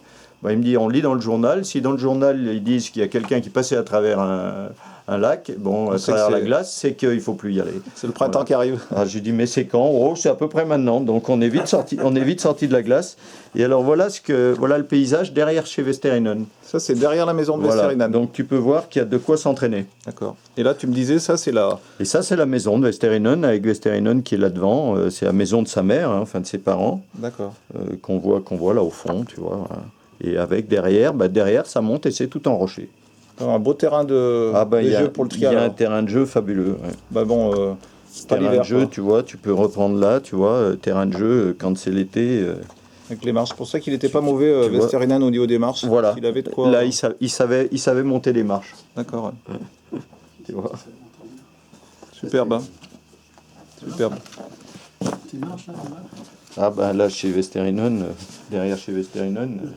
Il me dit, on lit dans le journal. Si dans le journal, ils disent qu'il y a quelqu'un qui passait à travers un lac, à travers la glace, c'est qu'il ne faut plus y aller. C'est le printemps qui arrive. Alors, je lui dis, mais c'est quand? Oh, c'est à peu près maintenant. Donc, on est vite sorti de la glace. Et alors, voilà le paysage derrière chez Vesterinen. Ça, c'est derrière la maison de Vesterinen. Donc, tu peux voir qu'il y a de quoi s'entraîner. D'accord. Et là, tu me disais, ça, c'est la... Et ça, c'est la maison de Vesterinen, avec Vesterinen qui est là devant. C'est la maison de sa mère, enfin de ses parents. D'accord. Qu'on voit là au fond, tu vois. Voilà. Et avec derrière, ça monte et c'est tout en rocher. Un beau terrain de jeu pour le trial. Il y a un terrain de jeu fabuleux. Ouais. Bah bon, terrain de jeu, tu vois, tu peux reprendre là, tu vois, terrain de jeu quand c'est l'été. Avec les marches. C'est pour ça qu'il n'était pas mauvais, Vesterinen, au niveau des marches. Voilà. Il avait de quoi... Là, il savait monter les marches. D'accord. Ouais. Tu vois. Superbe. Hein. Superbe. Tu marches là, Ah ben là, chez Vesterinen, derrière chez Vesterinen,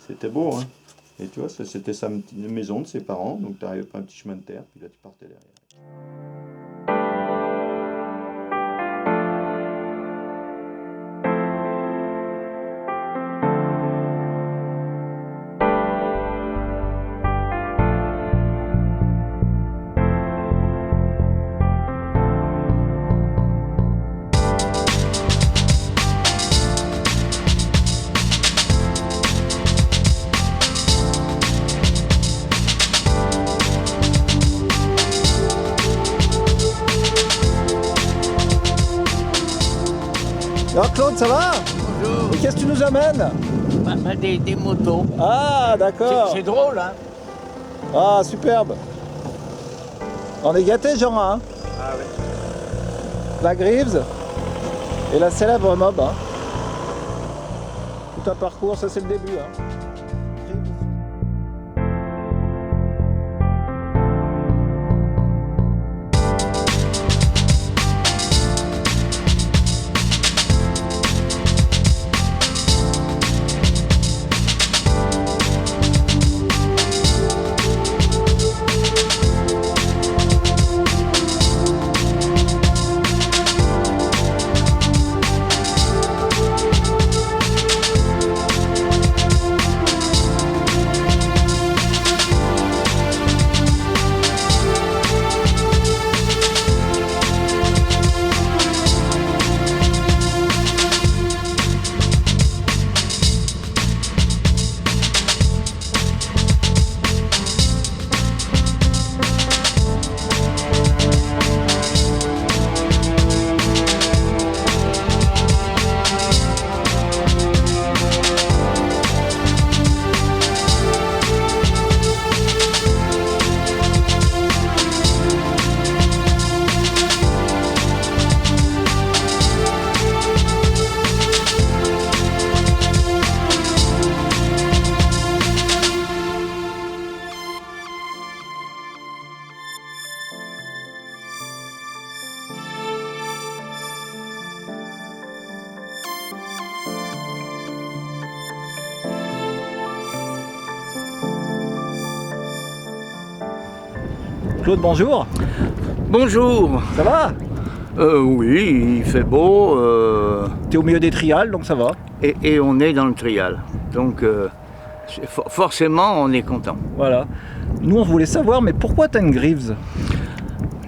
c'était beau, hein. Et tu vois, c'était sa maison de ses parents, donc tu arrives par un petit chemin de terre, puis là tu partais derrière. Alors Claude, ça va? Bonjour. Et qu'est-ce que tu nous amènes? Des motos. Ah, d'accord. C'est drôle, hein? Ah, superbe. On est gâtés, Jean, hein? Ah oui. La Greaves et la célèbre mob. Hein. Tout un parcours, ça c'est le début. Hein. Claude, bonjour. Bonjour. Ça va? Oui, il fait beau T'es au milieu des trials, donc ça va. et on est dans le trial. Donc forcément, on est content. Voilà. Nous, on voulait savoir, mais pourquoi t'as une Greaves?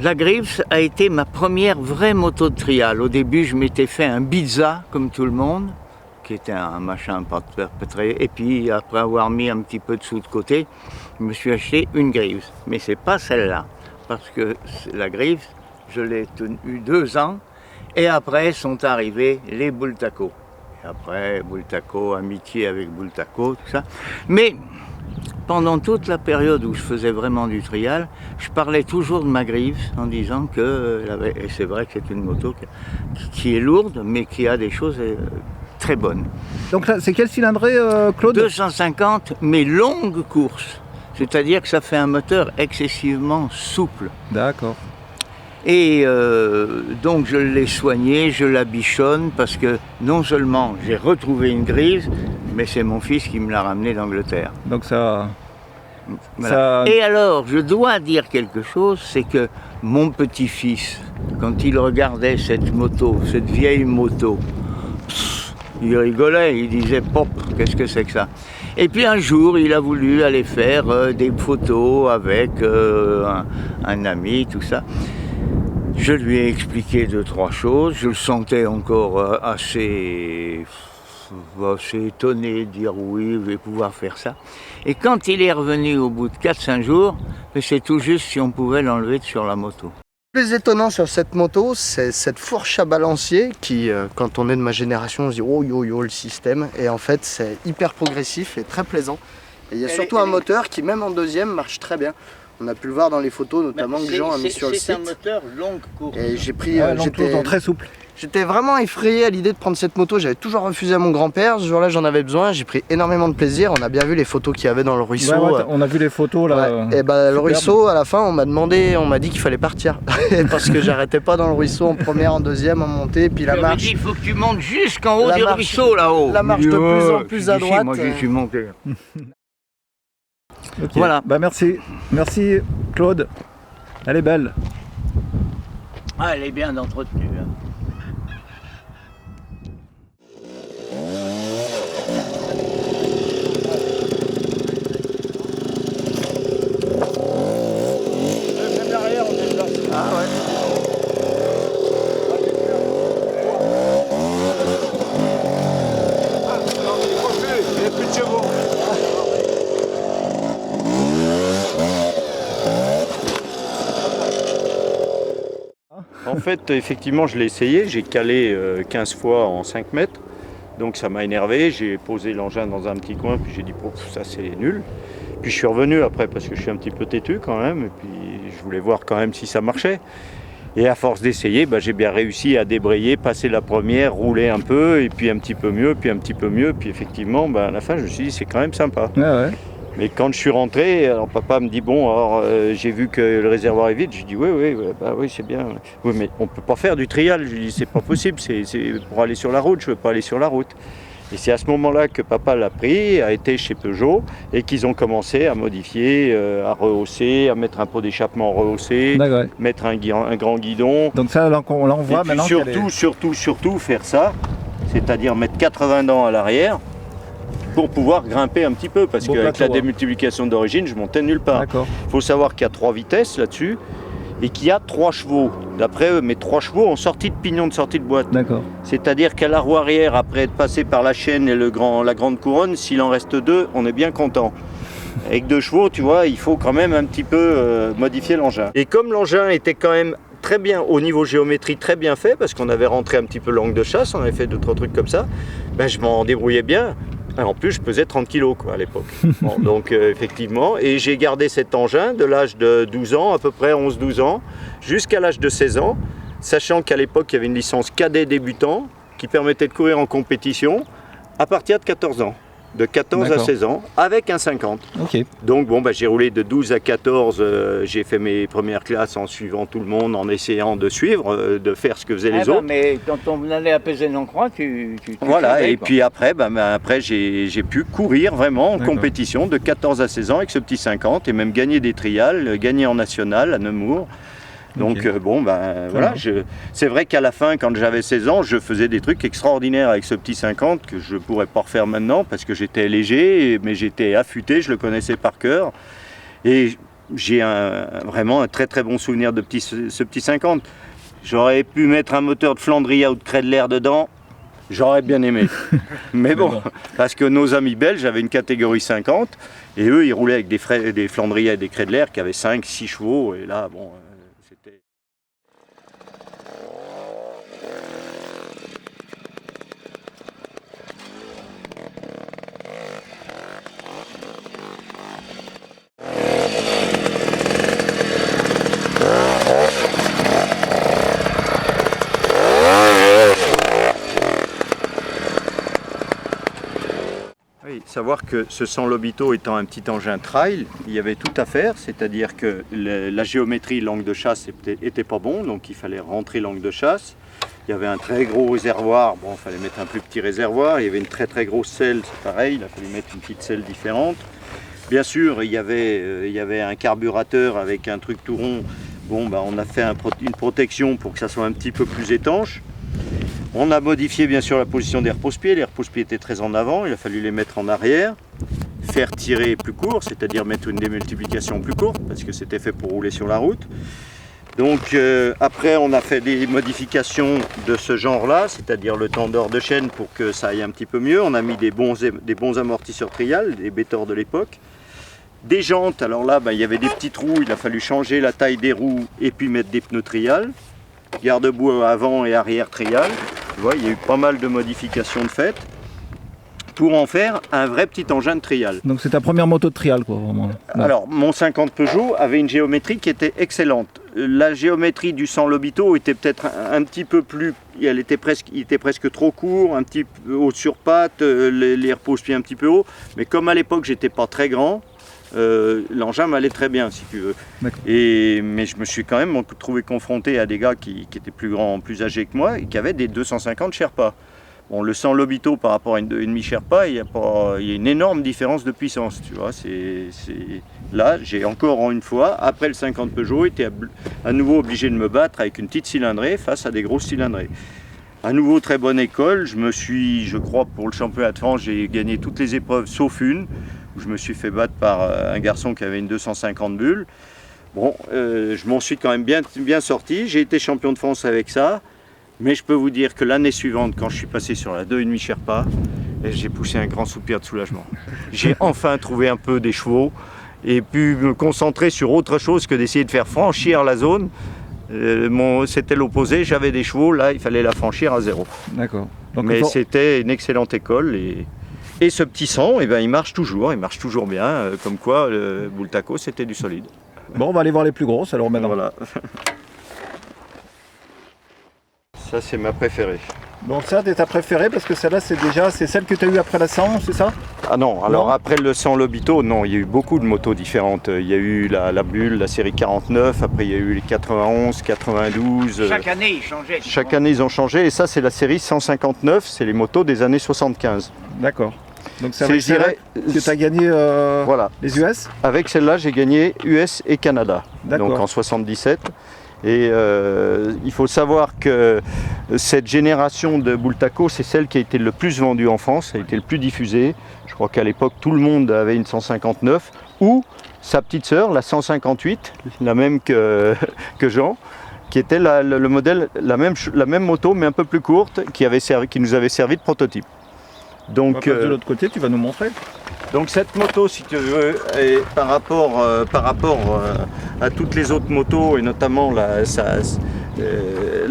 La Greaves a été ma première vraie moto de trial. Au début, je m'étais fait un Bizza, comme tout le monde, qui était un machin pas très... Et puis, après avoir mis un petit peu de sous de côté, je me suis acheté une Greaves. Mais c'est pas celle-là, parce que la Greaves, je l'ai tenue 2 ans, et après sont arrivés les Bultaco. Et après, Bultaco, amitié avec Bultaco, tout ça. Mais pendant toute la période où je faisais vraiment du trial, je parlais toujours de ma Greaves en disant que, et c'est vrai que c'est une moto qui est lourde, mais qui a des choses très bonnes. Donc là, c'est quel cylindré, Claude? 250, mais longue course. C'est-à-dire que ça fait un moteur excessivement souple. D'accord. Et donc je l'ai soigné, je la bichonne parce que non seulement j'ai retrouvé une Greaves, mais c'est mon fils qui me l'a ramenée d'Angleterre. Donc ça... Voilà. Et alors, je dois dire quelque chose, c'est que mon petit-fils, quand il regardait cette moto, cette vieille moto, il rigolait, il disait « Pop, qu'est-ce que c'est que ça ?» Et puis un jour, il a voulu aller faire des photos avec un ami, tout ça. Je lui ai expliqué 2-3 choses, je le sentais encore assez étonné de dire oui, je vais pouvoir faire ça. Et quand il est revenu au bout de 4-5 jours, c'est tout juste si on pouvait l'enlever sur la moto. Le plus étonnant sur cette moto, c'est cette fourche à balancier qui, quand on est de ma génération, on se dit oh yo yo le système. Et en fait, c'est hyper progressif et très plaisant. Et il y a surtout un moteur qui, même en deuxième, marche très bien. On a pu le voir dans les photos, notamment que Jean a mis sur le site. C'est un moteur longue course. Et j'ai pris, très souple. J'étais vraiment effrayé à l'idée de prendre cette moto. J'avais toujours refusé à mon grand-père. Ce jour-là, j'en avais besoin. J'ai pris énormément de plaisir. On a bien vu les photos qu'il y avait dans le ruisseau. Ouais, on a vu les photos là. Ouais. Et bah, le ruisseau, à la fin, on m'a dit qu'il fallait partir parce que j'arrêtais pas dans le ruisseau en première, en deuxième, en montée, puis la marche. Il faut que tu montes jusqu'en haut du ruisseau là-haut. La marche de plus en plus à droite. Moi, j'y suis monté. Okay. Voilà. Bah merci Claude. Elle est belle. Ah, elle est bien entretenue. Hein. Ah ouais. En fait, effectivement, je l'ai essayé, j'ai calé 15 fois en 5 mètres, donc ça m'a énervé, j'ai posé l'engin dans un petit coin, puis j'ai dit, ça c'est nul. Puis je suis revenu après, parce que je suis un petit peu têtu quand même, et puis je voulais voir quand même si ça marchait. Et à force d'essayer, j'ai bien réussi à débrayer, passer la première, rouler un peu, et puis un petit peu mieux, puis un petit peu mieux, puis effectivement, à la fin, je me suis dit, c'est quand même sympa. Ouais. Mais quand je suis rentré, alors papa me dit bon, alors j'ai vu que le réservoir est vide. Je dis oui, c'est bien. Oui, mais on peut pas faire du trial. Je dis c'est pas possible, c'est pour aller sur la route. Je veux pas aller sur la route. Et c'est à ce moment-là que papa l'a pris, a été chez Peugeot et qu'ils ont commencé à modifier, à rehausser, à mettre un pot d'échappement rehaussé, mettre un grand guidon. Donc ça, on l'envoie maintenant. Surtout faire ça, c'est-à-dire mettre 80 dents à l'arrière. Pour pouvoir grimper un petit peu, parce qu'avec la démultiplication d'origine, je montais nulle part. Il faut savoir qu'il y a 3 vitesses là-dessus et qu'il y a 3 chevaux. D'après eux, mes 3 chevaux en sortie de pignon, de sortie de boîte. C'est-à-dire qu'à la roue arrière, après être passé par la chaîne et la grande couronne, s'il en reste 2, on est bien content. Avec 2 chevaux, tu vois, il faut quand même un petit peu modifier l'engin. Et comme l'engin était quand même très bien, au niveau géométrie, très bien fait, parce qu'on avait rentré un petit peu l'angle de chasse, on avait fait 2-3 trucs comme ça, je m'en débrouillais bien. En plus, je pesais 30 kg à l'époque. Bon, donc, effectivement, et j'ai gardé cet engin de l'âge de 12 ans, à peu près 11-12 ans, jusqu'à l'âge de 16 ans, sachant qu'à l'époque, il y avait une licence cadet débutant qui permettait de courir en compétition à partir de 14 ans. de 14 à D'accord. 16 ans, avec un 50. Ok. Donc bon, j'ai roulé de 12 à 14, j'ai fait mes premières classes en suivant tout le monde, en essayant de suivre, de faire ce que faisaient les autres. Mais quand on allait à Pézé-en-Croix, tu Voilà, savais, et quoi. puis après, après j'ai pu courir vraiment en D'accord. compétition de 14 à 16 ans avec ce petit 50 et même gagner des trials, gagner en national à Nemours. Donc Ok. voilà, c'est vrai qu'à la fin, quand j'avais 16 ans, je faisais des trucs extraordinaires avec ce petit 50 que je ne pourrais pas refaire maintenant parce que j'étais léger, mais j'étais affûté, je le connaissais par cœur. Et j'ai vraiment un très très bon souvenir de ce petit 50. J'aurais pu mettre un moteur de Flandria ou de Kreidler dedans, j'aurais bien aimé. Mais bon, parce que nos amis belges avaient une catégorie 50 et eux ils roulaient avec des Flandria et des Kreidler qui avaient 5-6 chevaux et là bon, c'était... Oui, savoir que ce 100 Lobito étant un petit engin trail, il y avait tout à faire, c'est-à-dire que la géométrie l'angle de chasse était pas bon, donc il fallait rentrer l'angle de chasse. Il y avait un très gros réservoir, bon, il fallait mettre un plus petit réservoir. Il y avait une très très grosse selle, c'est pareil, il a fallu mettre une petite selle différente. Bien sûr, il y avait un carburateur avec un truc tout rond. Bon, on a fait une protection pour que ça soit un petit peu plus étanche. On a modifié bien sûr la position des repose-pieds. Les repose-pieds étaient très en avant, il a fallu les mettre en arrière. Faire tirer plus court, c'est-à-dire mettre une démultiplication plus courte, parce que c'était fait pour rouler sur la route. Donc après on a fait des modifications de ce genre-là, c'est-à-dire le tendeur de chaîne pour que ça aille un petit peu mieux. On a mis des bons amortisseurs trial, des Bétor de l'époque. Des jantes, alors là il y avait des petits trous, il a fallu changer la taille des roues et puis mettre des pneus trial. Garde-boue avant et arrière trial. Tu vois, il y a eu pas mal de modifications de fait pour en faire un vrai petit engin de trial. Donc c'est ta première moto de trial, quoi, vraiment. Ouais. Alors, mon 50 Peugeot avait une géométrie qui était excellente. La géométrie du 100 Lobito était peut-être un petit peu plus... il était presque trop court, un petit peu haut sur pattes, les repose-pieds un petit peu haut. Mais comme à l'époque, j'étais pas très grand, l'engin m'allait très bien, si tu veux. Mais je me suis quand même trouvé confronté à des gars qui étaient plus grands, plus âgés que moi et qui avaient des 250 Sherpa. Bon, le 100 Lobito par rapport à une demi-Sherpa, il y a une énorme différence de puissance, tu vois. Là, j'ai encore une fois, après le 50 Peugeot, été à nouveau obligé de me battre avec une petite cylindrée face à des grosses cylindrées. À nouveau, très bonne école. Je crois, pour le championnat de France, j'ai gagné toutes les épreuves sauf une, où je me suis fait battre par un garçon qui avait une 250 bulles. Bon, je m'en suis quand même bien sorti. J'ai été champion de France avec ça. Mais je peux vous dire que l'année suivante, quand je suis passé sur la 2,5 Sherpa, j'ai poussé un grand soupir de soulagement. J'ai enfin trouvé un peu des chevaux et pu me concentrer sur autre chose que d'essayer de faire franchir la zone. C'était l'opposé, j'avais des chevaux, là il fallait la franchir à zéro. D'accord. Mais c'était une excellente école et ce petit 100, il marche toujours bien, comme quoi le Bultaco c'était du solide. Bon, on va aller voir les plus grosses alors maintenant. Voilà. Ça c'est ma préférée. Donc ça, c'est ta préférée parce que celle-là, c'est celle que tu as eue après la 100, c'est ça? Ah non, alors Non. après le 100 Lobito, non, il y a eu beaucoup de motos différentes. Il y a eu la Bulle, la série 49, après il y a eu les 91, 92. Chaque année, ils changeaient. Chaque année, ils ont changé et ça, c'est la série 159, c'est les motos des années 75. D'accord. Donc c'est C'est, avec je dirais, celle-là que tu as gagné voilà. les US? Avec celle-là, j'ai gagné US et Canada, D'accord. donc en 77. Et il faut savoir que cette génération de Bultaco, c'est celle qui a été le plus vendue en France, a été le plus diffusée. Je crois qu'à l'époque, tout le monde avait une 159 ou sa petite sœur, la 158, la même que Jean, qui était le modèle, la même moto mais un peu plus courte, qui nous avait servi de prototype. Donc, de l'autre côté, tu vas nous montrer. Donc cette moto, si tu veux, est par rapport à toutes les autres motos, et notamment la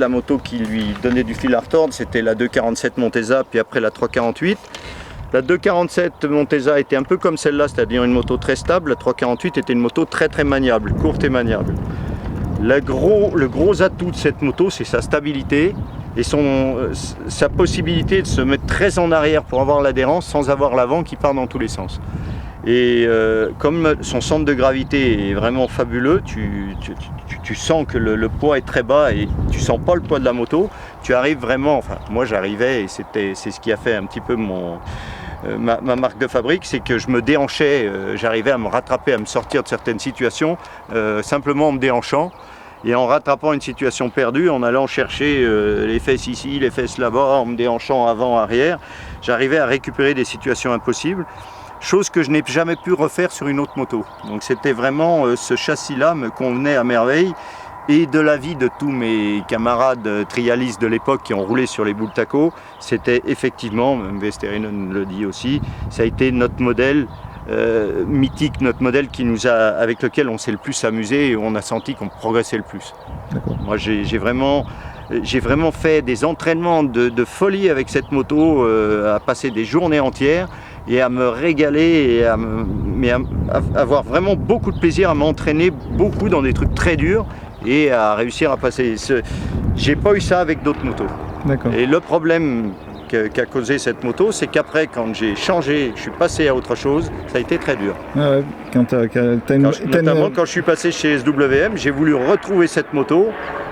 moto qui lui donnait du fil à retordre, c'était la 247 Montesa, puis après la 348. La 247 Montesa était un peu comme celle-là, c'est-à-dire une moto très stable. La 348 était une moto très très maniable, courte et maniable. Le gros atout de cette moto, c'est sa stabilité et sa possibilité de se mettre très en arrière pour avoir l'adhérence sans avoir l'avant qui part dans tous les sens. Et comme son centre de gravité est vraiment fabuleux, tu sens que le poids est très bas et tu sens pas le poids de la moto, tu arrives vraiment, enfin moi j'arrivais et c'est ce qui a fait un petit peu ma marque de fabrique, c'est que je me déhanchais, j'arrivais à me rattraper, à me sortir de certaines situations, simplement en me déhanchant. Et en rattrapant une situation perdue, en allant chercher les fesses ici, les fesses là-bas, en me déhanchant avant, arrière, j'arrivais à récupérer des situations impossibles, chose que je n'ai jamais pu refaire sur une autre moto. Donc c'était vraiment ce châssis-là me convenait à merveille. Et de l'avis de tous mes camarades trialistes de l'époque qui ont roulé sur les Bultaco, c'était effectivement, même Vesterinen le dit aussi, ça a été notre modèle mythique, notre modèle avec lequel on s'est le plus amusé et où on a senti qu'on progressait le plus. Moi j'ai vraiment fait des entraînements de folie avec cette moto, à passer des journées entières et à me régaler et à avoir vraiment beaucoup de plaisir à m'entraîner beaucoup dans des trucs très durs et à réussir à passer. J'ai pas eu ça avec d'autres motos. Et le problème qu'a causé cette moto, c'est qu'après, quand j'ai changé, je suis passé à autre chose, ça a été très dur. Ah ouais, Notamment quand je suis passé chez SWM, j'ai voulu retrouver cette moto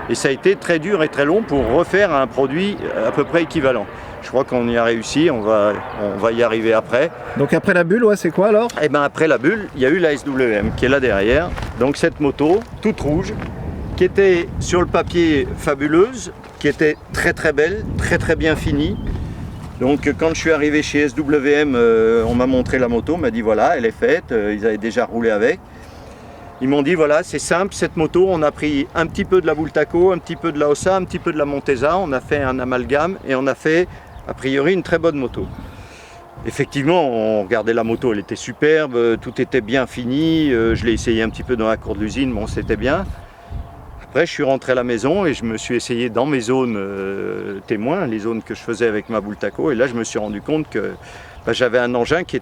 et ça a été très dur et très long pour refaire un produit à peu près équivalent. Je crois qu'on y a réussi, on va y arriver après. Donc après la bulle, ouais, c'est quoi alors? Et bien après la bulle, il y a eu la SWM qui est là derrière. Donc cette moto, toute rouge, qui était sur le papier fabuleuse, qui était très très belle, très très bien finie. Donc quand je suis arrivé chez SWM, on m'a montré la moto, on m'a dit voilà, elle est faite, ils avaient déjà roulé avec. Ils m'ont dit voilà, c'est simple, cette moto, on a pris un petit peu de la Bultaco, un petit peu de la Ossa, un petit peu de la Montesa, on a fait un amalgame et on a fait a priori une très bonne moto. Effectivement, on regardait la moto, elle était superbe, tout était bien fini, je l'ai essayé un petit peu dans la cour de l'usine, bon c'était bien. Après, je suis rentré à la maison et je me suis essayé dans mes zones témoins, les zones que je faisais avec ma Bultaco. Et là, je me suis rendu compte que j'avais un engin qui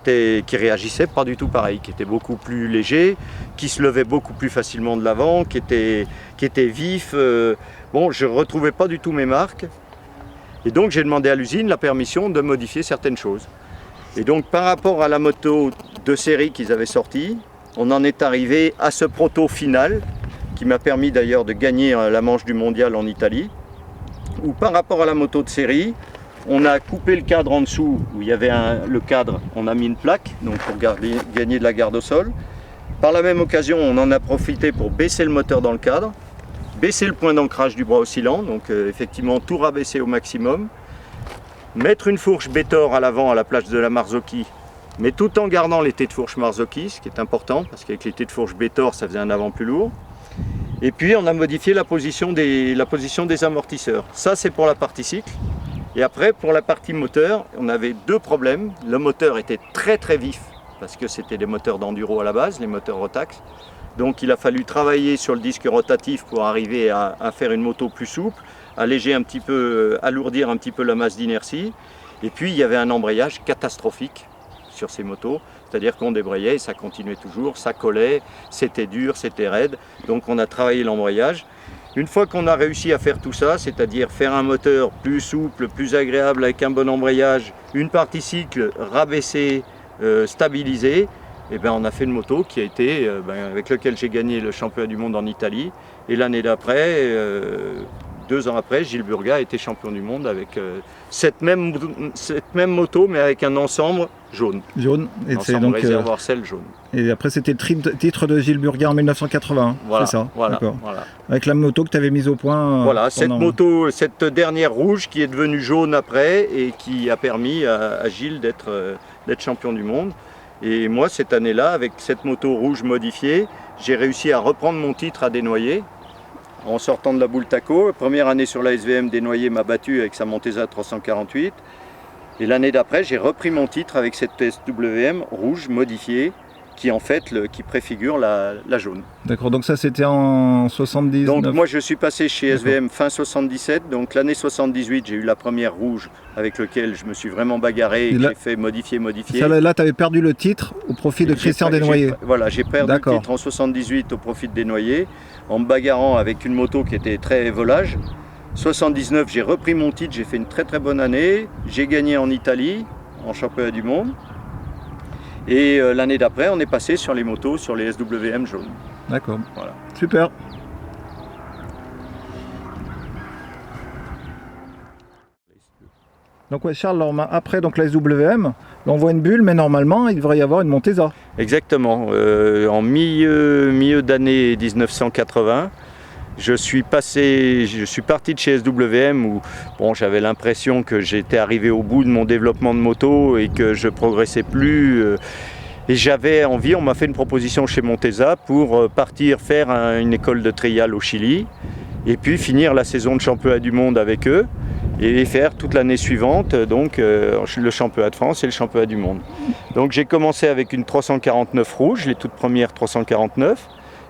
réagissait pas du tout pareil, qui était beaucoup plus léger, qui se levait beaucoup plus facilement de l'avant, qui était vif. Bon, je ne retrouvais pas du tout mes marques. Et donc, j'ai demandé à l'usine la permission de modifier certaines choses. Et donc, par rapport à la moto de série qu'ils avaient sortie, on en est arrivé à ce proto final, qui m'a permis d'ailleurs de gagner la manche du mondial en Italie, où par rapport à la moto de série, on a coupé le cadre en dessous, où il y avait le cadre, on a mis une plaque, donc pour gagner de la garde au sol. Par la même occasion, on en a profité pour baisser le moteur dans le cadre, baisser le point d'ancrage du bras oscillant, donc effectivement tout rabaisser au maximum, mettre une fourche Bétor à l'avant à la place de la Marzocchi, mais tout en gardant l'été de fourche Marzocchi, ce qui est important, parce qu'avec l'été de fourche Bétor, ça faisait un avant plus lourd. Et puis on a modifié la position des amortisseurs. Ça c'est pour la partie cycle. Et après pour la partie moteur, on avait deux problèmes. Le moteur était très très vif parce que c'était des moteurs d'enduro à la base, les moteurs Rotax. Donc il a fallu travailler sur le disque rotatif pour arriver à faire une moto plus souple, alléger un petit peu, alourdir un petit peu la masse d'inertie. Et puis il y avait un embrayage catastrophique sur ces motos. C'est-à-dire qu'on débrayait et ça continuait toujours, ça collait, c'était dur, c'était raide. Donc on a travaillé l'embrayage. Une fois qu'on a réussi à faire tout ça, c'est-à-dire faire un moteur plus souple, plus agréable avec un bon embrayage, une partie cycle rabaissée, stabilisée, et ben on a fait une moto qui a été, avec laquelle j'ai gagné le championnat du monde en Italie. Et l'année d'après, 2 ans après, Gilles Burga a été champion du monde avec cette même moto, mais avec un ensemble jaune. Jaune, et c'est ensemble donc réservoir sel jaune. Et après, c'était le titre de Gilles Burga en 1980, voilà, c'est ça? Voilà, d'accord. Voilà. Avec la moto que tu avais mise au point. Voilà, cette moto, cette dernière rouge qui est devenue jaune après et qui a permis à Gilles d'être champion du monde. Et moi, cette année-là, avec cette moto rouge modifiée, j'ai réussi à reprendre mon titre à Desnoyers. En sortant de la Bultaco, première année sur la SVM, Desnoyers m'a battu avec sa Montesa 348. Et l'année d'après, j'ai repris mon titre avec cette SWM rouge modifiée, qui en fait qui préfigure la jaune. D'accord, donc ça c'était en 79. Donc moi je suis passé chez SVM fin 77, donc l'année 78 j'ai eu la première rouge avec laquelle je me suis vraiment bagarré et j'ai fait modifier. Ça, là tu avais perdu le titre au profit de Christian Desnoyers. Voilà, j'ai perdu le titre en 78 au profit de Desnoyers en me bagarrant avec une moto qui était très volage 79, j'ai repris mon titre, j'ai fait une très très bonne année. J'ai gagné en Italie, en championnat du monde. Et l'année d'après, on est passé sur les motos, sur les SWM jaunes. D'accord. Voilà. Super. Donc ouais, Charles, alors, après donc la SWM, on voit une bulle, mais normalement il devrait y avoir une Montesa. Exactement. En milieu d'année 1980, je suis parti de chez SWM où bon, j'avais l'impression que j'étais arrivé au bout de mon développement de moto et que je progressais plus. Et j'avais envie, on m'a fait une proposition chez Montesa pour partir faire une école de trial au Chili et puis finir la saison de championnat du monde avec eux et faire toute l'année suivante donc le championnat de France et le championnat du monde. Donc j'ai commencé avec une 349 rouge, les toutes premières 349.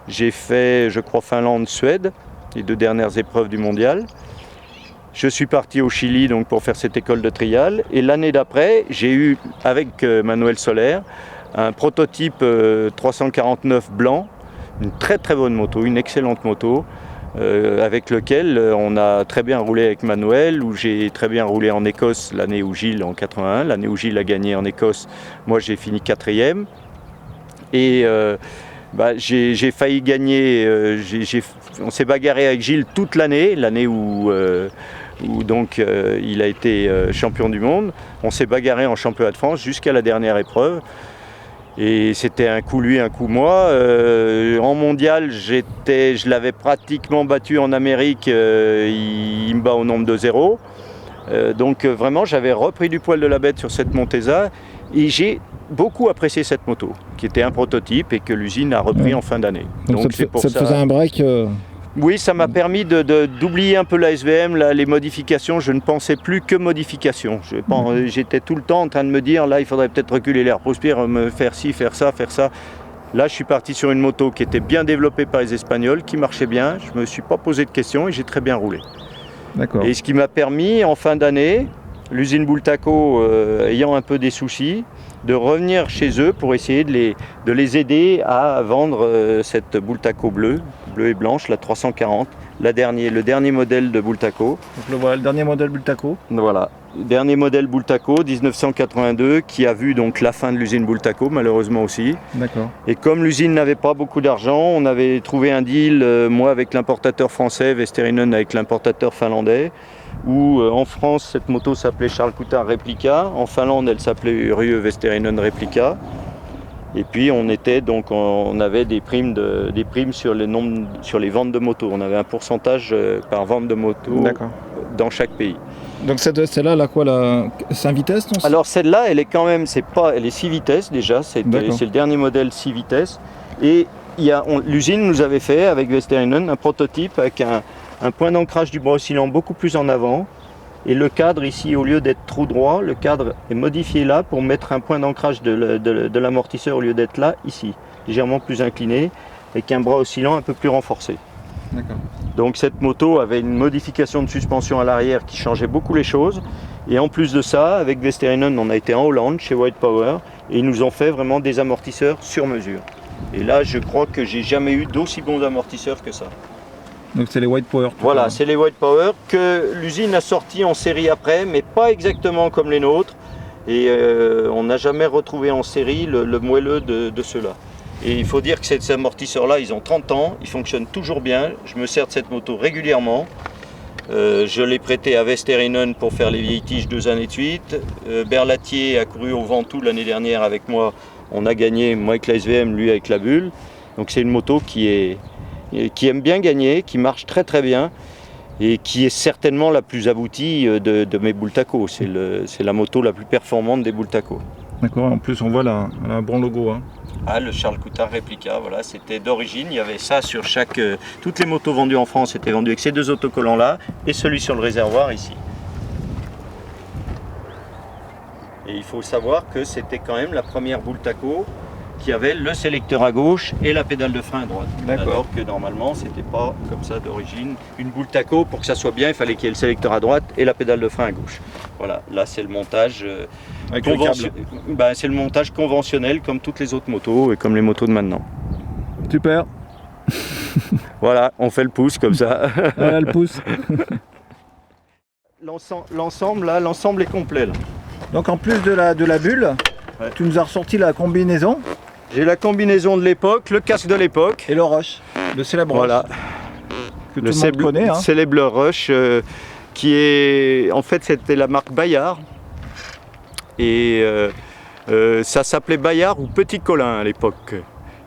J'ai fait, je crois, Finlande, Suède, les 2 dernières épreuves du mondial. Je suis parti au Chili donc, pour faire cette école de trial. Et l'année d'après, j'ai eu, avec Manuel Soler, un prototype 349 blanc, une très très bonne moto, une excellente moto, avec lequel on a très bien roulé avec Manuel, où j'ai très bien roulé en Écosse l'année où Gilles, en 81, l'année où Gilles a gagné en Écosse, moi j'ai fini 4e. Et j'ai failli gagner, on s'est bagarré avec Gilles toute l'année où donc il a été champion du monde. On s'est bagarré en championnat de France jusqu'à la dernière épreuve. Et c'était un coup lui, un coup moi. En mondial, je l'avais pratiquement battu en Amérique, il me bat au nombre de 0. Donc vraiment, j'avais repris du poil de la bête sur cette Montesa. Et j'ai beaucoup apprécié cette moto, qui était un prototype et que l'usine a repris en fin d'année. Donc ça te faisait un break Oui, ça m'a permis d'oublier un peu la SVM, les modifications. Je ne pensais plus que modifications. J'étais tout le temps en train de me dire, là, il faudrait peut-être reculer l'air pousse-pire, me faire ci, faire ça, faire ça. Là, je suis parti sur une moto qui était bien développée par les Espagnols, qui marchait bien. Je ne me suis pas posé de questions et j'ai très bien roulé. D'accord. Et ce qui m'a permis, en fin d'année, l'usine Bultaco ayant un peu des soucis, de revenir chez eux pour essayer de les aider à vendre cette Bultaco bleue et blanche, la 340, le dernier modèle de Bultaco. Donc le dernier modèle Bultaco. Voilà, dernier modèle Bultaco 1982 qui a vu donc la fin de l'usine Bultaco malheureusement aussi. D'accord. Et comme l'usine n'avait pas beaucoup d'argent, on avait trouvé un deal, moi avec l'importateur français, Vesterinen avec l'importateur finlandais, où en France cette moto s'appelait Charles Coutard Replica, en Finlande elle s'appelait Urieux Vesterinen Replica. Et puis on avait des primes sur les ventes de motos. On avait un pourcentage par vente de motos dans chaque pays. Donc celle-là, quoi, 5 vitesses non? Alors celle-là, elle est 6 vitesses déjà, c'est le dernier modèle 6 vitesses. Et l'usine nous avait fait avec Vesterinen un prototype avec un point d'ancrage du bras oscillant beaucoup plus en avant. Et le cadre ici, au lieu d'être tout droit, le cadre est modifié là pour mettre un point d'ancrage de l'amortisseur au lieu d'être là, ici, légèrement plus incliné, avec un bras oscillant un peu plus renforcé. D'accord. Donc cette moto avait une modification de suspension à l'arrière qui changeait beaucoup les choses. Et en plus de ça, avec Vesterinen, on a été en Hollande, chez White Power, et ils nous ont fait vraiment des amortisseurs sur mesure. Et là, je crois que j'ai jamais eu d'aussi bons amortisseurs que ça. Donc c'est les White Power. Voilà, c'est les White Power que l'usine a sorti en série après, mais pas exactement comme les nôtres. Et on n'a jamais retrouvé en série le moelleux de ceux-là. Et il faut dire que ces amortisseurs-là, ils ont 30 ans, ils fonctionnent toujours bien. Je me sers de cette moto régulièrement. Je l'ai prêté à Vesterinen pour faire les vieilles tiges 2 années de suite. Berlatier a couru au Ventoux l'année dernière avec moi. On a gagné, moi avec la SVM, lui avec la Bulle. Donc c'est une moto qui aime bien gagner, qui marche très très bien et qui est certainement la plus aboutie de mes Bultaco. C'est la moto la plus performante des Bultaco. D'accord, en plus on voit un bon logo. Hein. Ah, le Charles Coutard Replica, voilà, c'était d'origine, il y avait ça sur toutes les motos vendues en France étaient vendues avec ces 2 autocollants là et celui sur le réservoir ici. Et il faut savoir que c'était quand même la première Bultaco qui avait le sélecteur à gauche et la pédale de frein à droite. Alors que normalement, c'était pas comme ça d'origine. Une Bultaco, pour que ça soit bien, il fallait qu'il y ait le sélecteur à droite et la pédale de frein à gauche. Voilà, là c'est le montage c'est le montage conventionnel comme toutes les autres motos et comme les motos de maintenant. Super. Voilà, on fait le pouce comme ça. Voilà le pouce. L'ensemble là, l'ensemble est complet là. Donc en plus de la bulle, Ouais. tu nous as ressorti la combinaison J'ai la combinaison de l'époque, le casque de l'époque. et le rush, le célèbre Voilà. rush, que tout le monde connaît. Hein. célèbre rush qui est en fait c'était la marque Bayard et ça s'appelait Bayard ou Petit Colin à l'époque.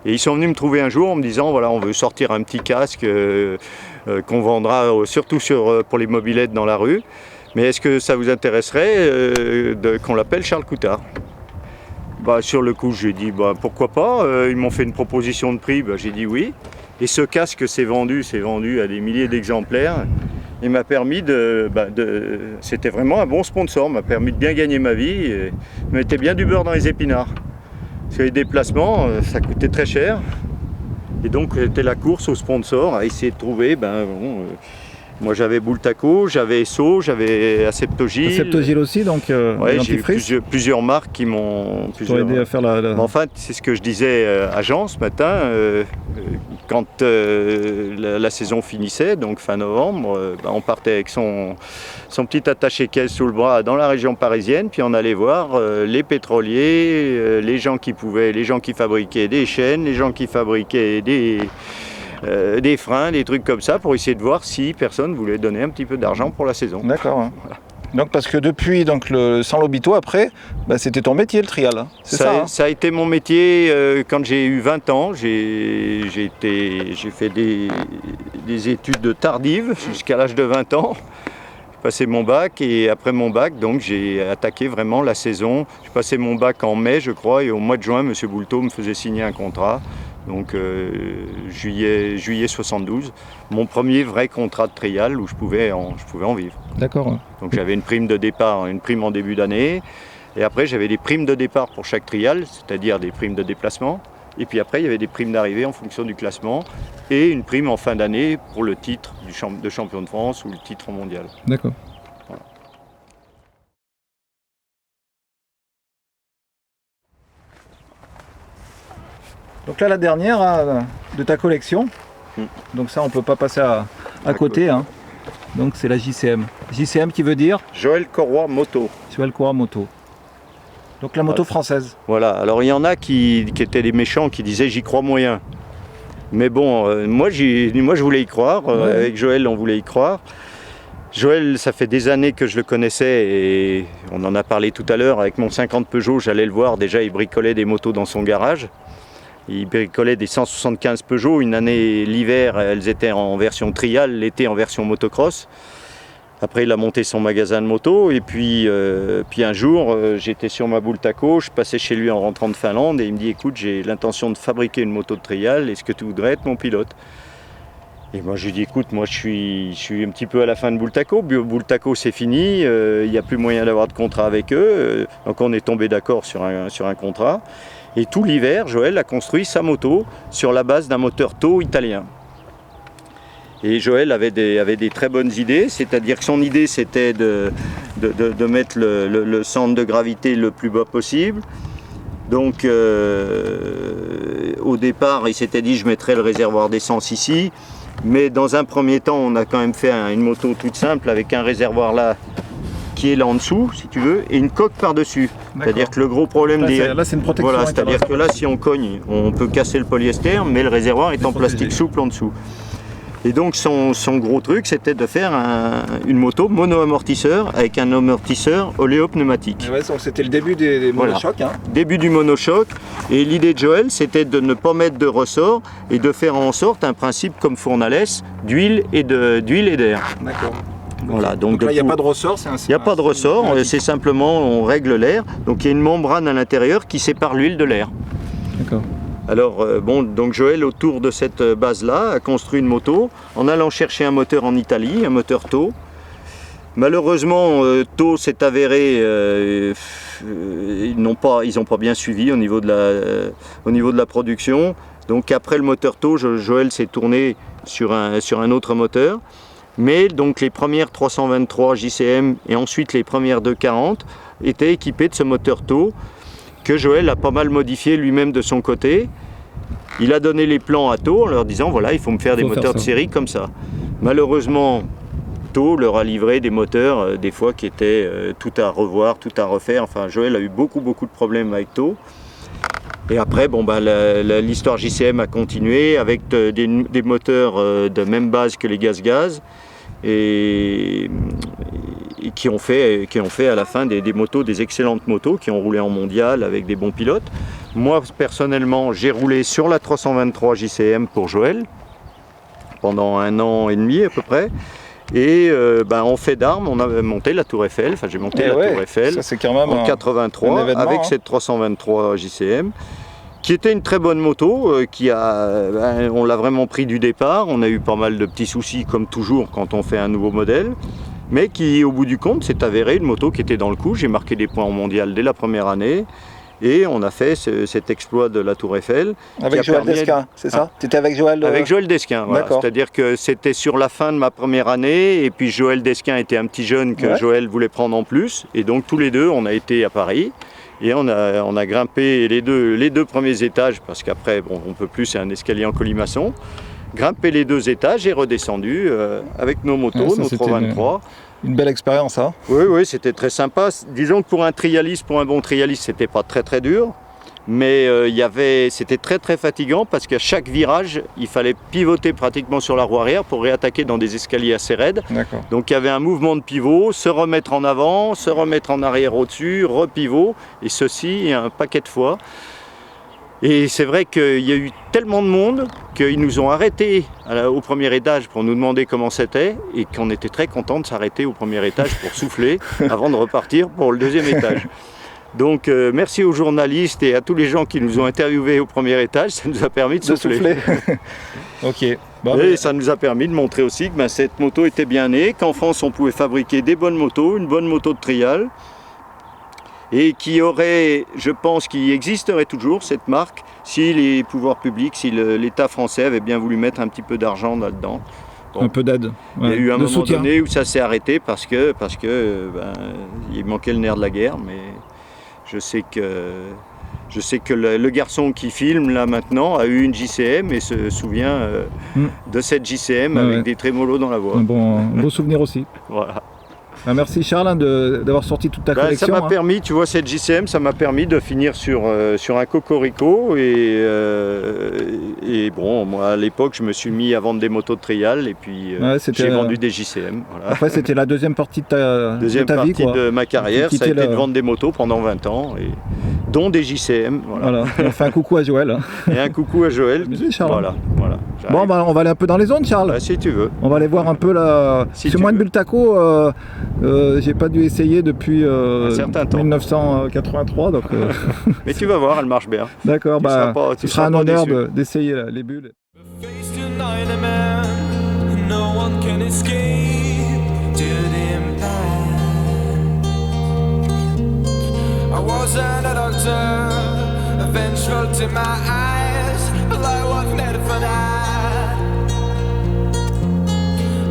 Et ils sont venus me trouver un jour en me disant voilà on veut sortir un petit casque qu'on vendra surtout pour les mobylettes dans la rue. Mais est-ce que ça vous intéresserait qu'on l'appelle Charles Coutard? Sur le coup j'ai dit pourquoi pas, ils m'ont fait une proposition de prix, j'ai dit oui. Et ce casque s'est vendu à des milliers d'exemplaires et m'a permis c'était vraiment un bon sponsor, m'a permis de bien gagner ma vie et mettait bien du beurre dans les épinards. Parce que les déplacements, ça coûtait très cher. Et donc c'était la course aux sponsors à essayer de trouver, moi j'avais Bultaco, j'avais Esso, j'avais Aceptogil. Aceptogil aussi, donc Ouais, j'ai eu plusieurs marques qui m'ont aidé à faire la... Enfin, c'est ce que je disais à Jean ce matin, quand la saison finissait, donc fin novembre, on partait avec son petit attaché-caisse sous le bras dans la région parisienne, puis on allait voir les pétroliers, les gens qui fabriquaient des chaînes, les gens qui fabriquaient des freins, des trucs comme ça, pour essayer de voir si personne voulait donner un petit peu d'argent pour la saison. D'accord. Hein. Voilà. Donc parce que depuis le San Lobito après, c'était ton métier le trial, hein. C'est ça, hein. Ça a été mon métier quand j'ai eu 20 ans. J'ai fait des études tardives jusqu'à l'âge de 20 ans. J'ai passé mon bac et après mon bac, donc j'ai attaqué vraiment la saison. J'ai passé mon bac en mai, je crois, et au mois de juin, M. Boulteau me faisait signer un contrat. Donc juillet 72, mon premier vrai contrat de trial où je pouvais en vivre. D'accord. Donc j'avais une prime de départ, une prime en début d'année, et après j'avais des primes de départ pour chaque trial, c'est-à-dire des primes de déplacement, et puis après il y avait des primes d'arrivée en fonction du classement, et une prime en fin d'année pour le titre de champion de France ou le titre mondial. D'accord. Voilà. Donc là, la dernière de ta collection. Donc ça, on peut pas passer à côté. Hein. Donc c'est la JCM. JCM qui veut dire Joël Corroy Moto. Joël Corroy Moto. Donc la moto française. Voilà, alors il y en a qui étaient des méchants, qui disaient j'y crois moyen. Mais bon, moi je voulais y croire, Ouais. Avec Joël on voulait y croire. Joël, ça fait des années que je le connaissais et on en a parlé tout à l'heure, avec mon 50 Peugeot, j'allais le voir, déjà il bricolait des motos dans son garage. Il bricolait des 175 Peugeot, une année l'hiver elles étaient en version trial, l'été en version motocross. Après il a monté son magasin de moto et puis un jour j'étais sur ma Bultaco, je passais chez lui en rentrant de Finlande et il me dit écoute j'ai l'intention de fabriquer une moto de trial, est-ce que tu voudrais être mon pilote? Et moi je lui dis écoute moi je suis un petit peu à la fin de Bultaco, Bultaco c'est fini, il n'y a plus moyen d'avoir de contrat avec eux, donc on est tombé d'accord sur un contrat. Et tout l'hiver, Joël a construit sa moto sur la base d'un moteur TO italien. Et Joël avait des très bonnes idées, c'est-à-dire que son idée c'était de mettre le centre de gravité le plus bas possible. Donc au départ, il s'était dit je mettrais le réservoir d'essence ici. Mais dans un premier temps, on a quand même fait une moto toute simple avec un réservoir là qui est là en dessous, si tu veux, et une coque par-dessus. C'est-à-dire que le gros problème là, c'est une protection. Voilà, c'est-à-dire que là, si on cogne, on peut casser le polyester, mais le réservoir est en plastique souple en dessous. Et donc, son gros truc, c'était de faire une moto mono-amortisseur avec un amortisseur oléopneumatique. Ouais, donc c'était le début des monochocs. Voilà. Début du monochoc. Et l'idée de Joël, c'était de ne pas mettre de ressort et de faire en sorte un principe comme Fournalès d'huile et d'air. D'accord. Voilà, donc là, il n'y a pas de ressort. Il n'y a pas de ressort, c'est simplement on règle l'air. Donc il y a une membrane à l'intérieur qui sépare l'huile de l'air. D'accord. Alors donc Joël, autour de cette base-là, a construit une moto en allant chercher un moteur en Italie, un moteur TO. Malheureusement, TO s'est avéré, ils n'ont pas bien suivi au niveau de la production. Donc après le moteur TO, Joël s'est tourné sur un autre moteur. Mais donc les premières 323 JCM et ensuite les premières 240 étaient équipées de ce moteur TO que Joël a pas mal modifié lui-même de son côté. Il a donné les plans à TO en leur disant voilà il faut me faire des moteurs de série comme ça. Malheureusement Ecto leur a livré des moteurs des fois qui étaient tout à revoir, tout à refaire. Enfin, Joël a eu beaucoup de problèmes avec Ecto. Et après, bon, bah, l'histoire JCM a continué avec des moteurs de même base que les gaz-gaz et qui ont fait à la fin des motos, des excellentes motos qui ont roulé en mondial avec des bons pilotes. Moi, personnellement, j'ai roulé sur la 323 JCM pour Joël pendant 1 an et demi à peu près. Et en fait d'armes, on a monté la Tour Eiffel, enfin j'ai monté la Tour Eiffel ça, c'est quand même en 83 avec cette 323 JCM, qui était une très bonne moto, on l'a vraiment pris du départ. On a eu pas mal de petits soucis comme toujours quand on fait un nouveau modèle, mais qui au bout du compte s'est avéré une moto qui était dans le coup. J'ai marqué des points en mondial dès la première année. Et on a fait cet exploit de la Tour Eiffel. Avec Joël Desquin, c'est ça? Tu étais avec Joël Avec Joël Desquin, voilà. C'est-à-dire que c'était sur la fin de ma première année, et puis Joël Desquin était un petit jeune que Joël voulait prendre en plus. Et donc tous les deux, on a été à Paris, et on a grimpé les deux premiers étages, parce qu'après, bon, on ne peut plus, c'est un escalier en colimaçon. Grimpé les 2 étages et redescendu avec nos motos, nos 323. Une belle expérience, hein? Oui, c'était très sympa. Disons que pour un bon trialiste, c'était pas très dur. Mais c'était très fatigant parce qu'à chaque virage, il fallait pivoter pratiquement sur la roue arrière pour réattaquer dans des escaliers assez raides. Donc il y avait un mouvement de pivot, se remettre en avant, se remettre en arrière au-dessus, repivot, et ceci un paquet de fois. Et c'est vrai qu'il y a eu tellement de monde qu'ils nous ont arrêtés au premier étage pour nous demander comment c'était, et qu'on était très contents de s'arrêter au premier étage pour souffler avant de repartir pour le 2e étage. Donc merci aux journalistes et à tous les gens qui nous ont interviewés au premier étage, ça nous a permis de souffler. Ok. Et ça nous a permis de montrer aussi que cette moto était bien née, qu'en France on pouvait fabriquer des bonnes motos, une bonne moto de trial, et je pense qu'il existerait toujours cette marque si les pouvoirs publics, si l'État français avait bien voulu mettre un petit peu d'argent là-dedans. Bon, un peu d'aide. Il y a eu un moment donné où ça s'est arrêté parce que il manquait le nerf de la guerre, mais je sais que le garçon qui filme là maintenant a eu une JCM et se souvient de cette JCM avec des trémolos dans la voix. Un beau souvenir aussi. Voilà. Merci Charles d'avoir sorti toute ta collection. Ça m'a permis, tu vois, cette JCM, ça m'a permis de finir sur un cocorico et bon, moi à l'époque je me suis mis à vendre des motos de trial et puis j'ai vendu des JCM. Voilà. Après c'était la deuxième partie de ta vie. Deuxième partie de ma carrière, ça a été de vendre des motos pendant 20 ans, dont des JCM. Voilà. On fait un coucou à Joël. Et un coucou à Joël. Charles. Voilà. Bon, on va aller un peu dans les zones, Charles. Si tu veux. On va aller voir un peu la... Si moi de Bultaco, j'ai pas dû essayer depuis un certain temps. 1983. Donc, mais tu vas voir, elle marche bien. D'accord, ce sera un honneur d'essayer les bulles.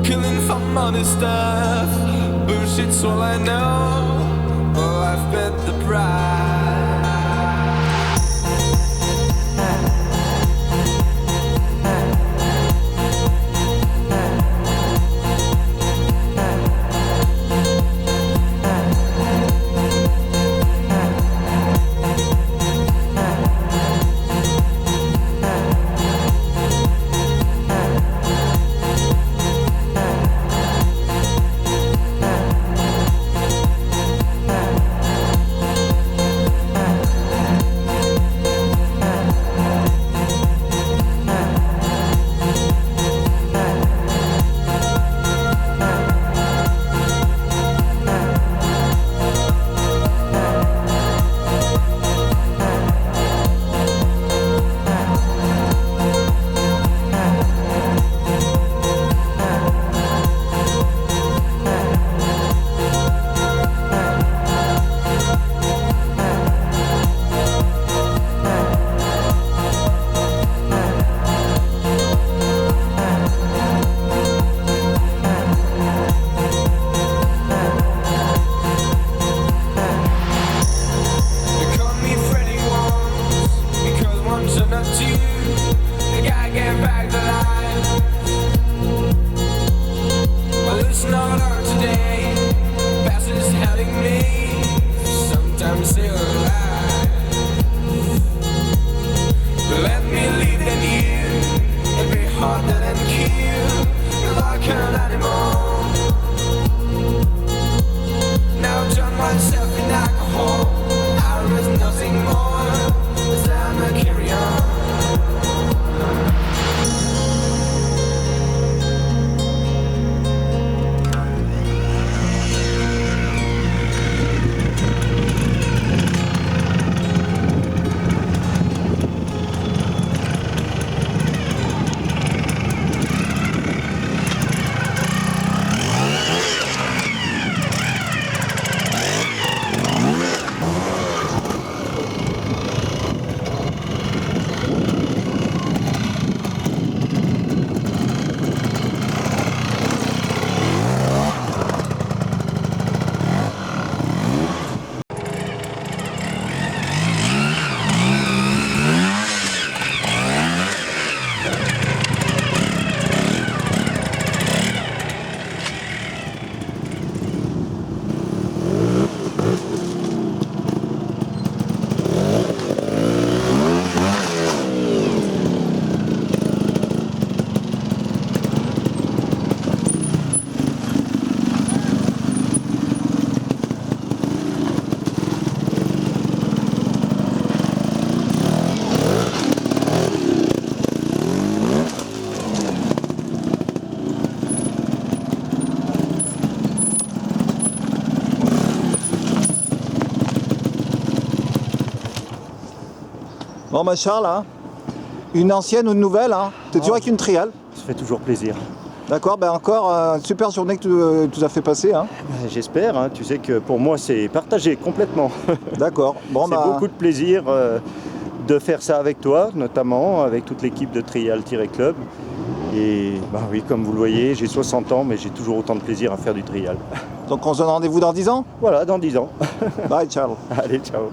Killing for money stuff, bullshit's all I know. Oh, I've paid the price. It's not Bon bah Charles, hein, une ancienne ou une nouvelle, hein, t'es toujours avec une trial. Ça fait toujours plaisir. D'accord, ben encore une super journée que tu nous as fait passer. Hein. J'espère, hein, tu sais que pour moi c'est partagé complètement. D'accord. Bon, C'est beaucoup de plaisir de faire ça avec toi, notamment avec toute l'équipe de Trial-Club. Et bah oui, comme vous le voyez, j'ai 60 ans, mais j'ai toujours autant de plaisir à faire du trial. Donc on se donne rendez-vous dans 10 ans? Voilà, dans 10 ans. Bye Charles. Allez, ciao.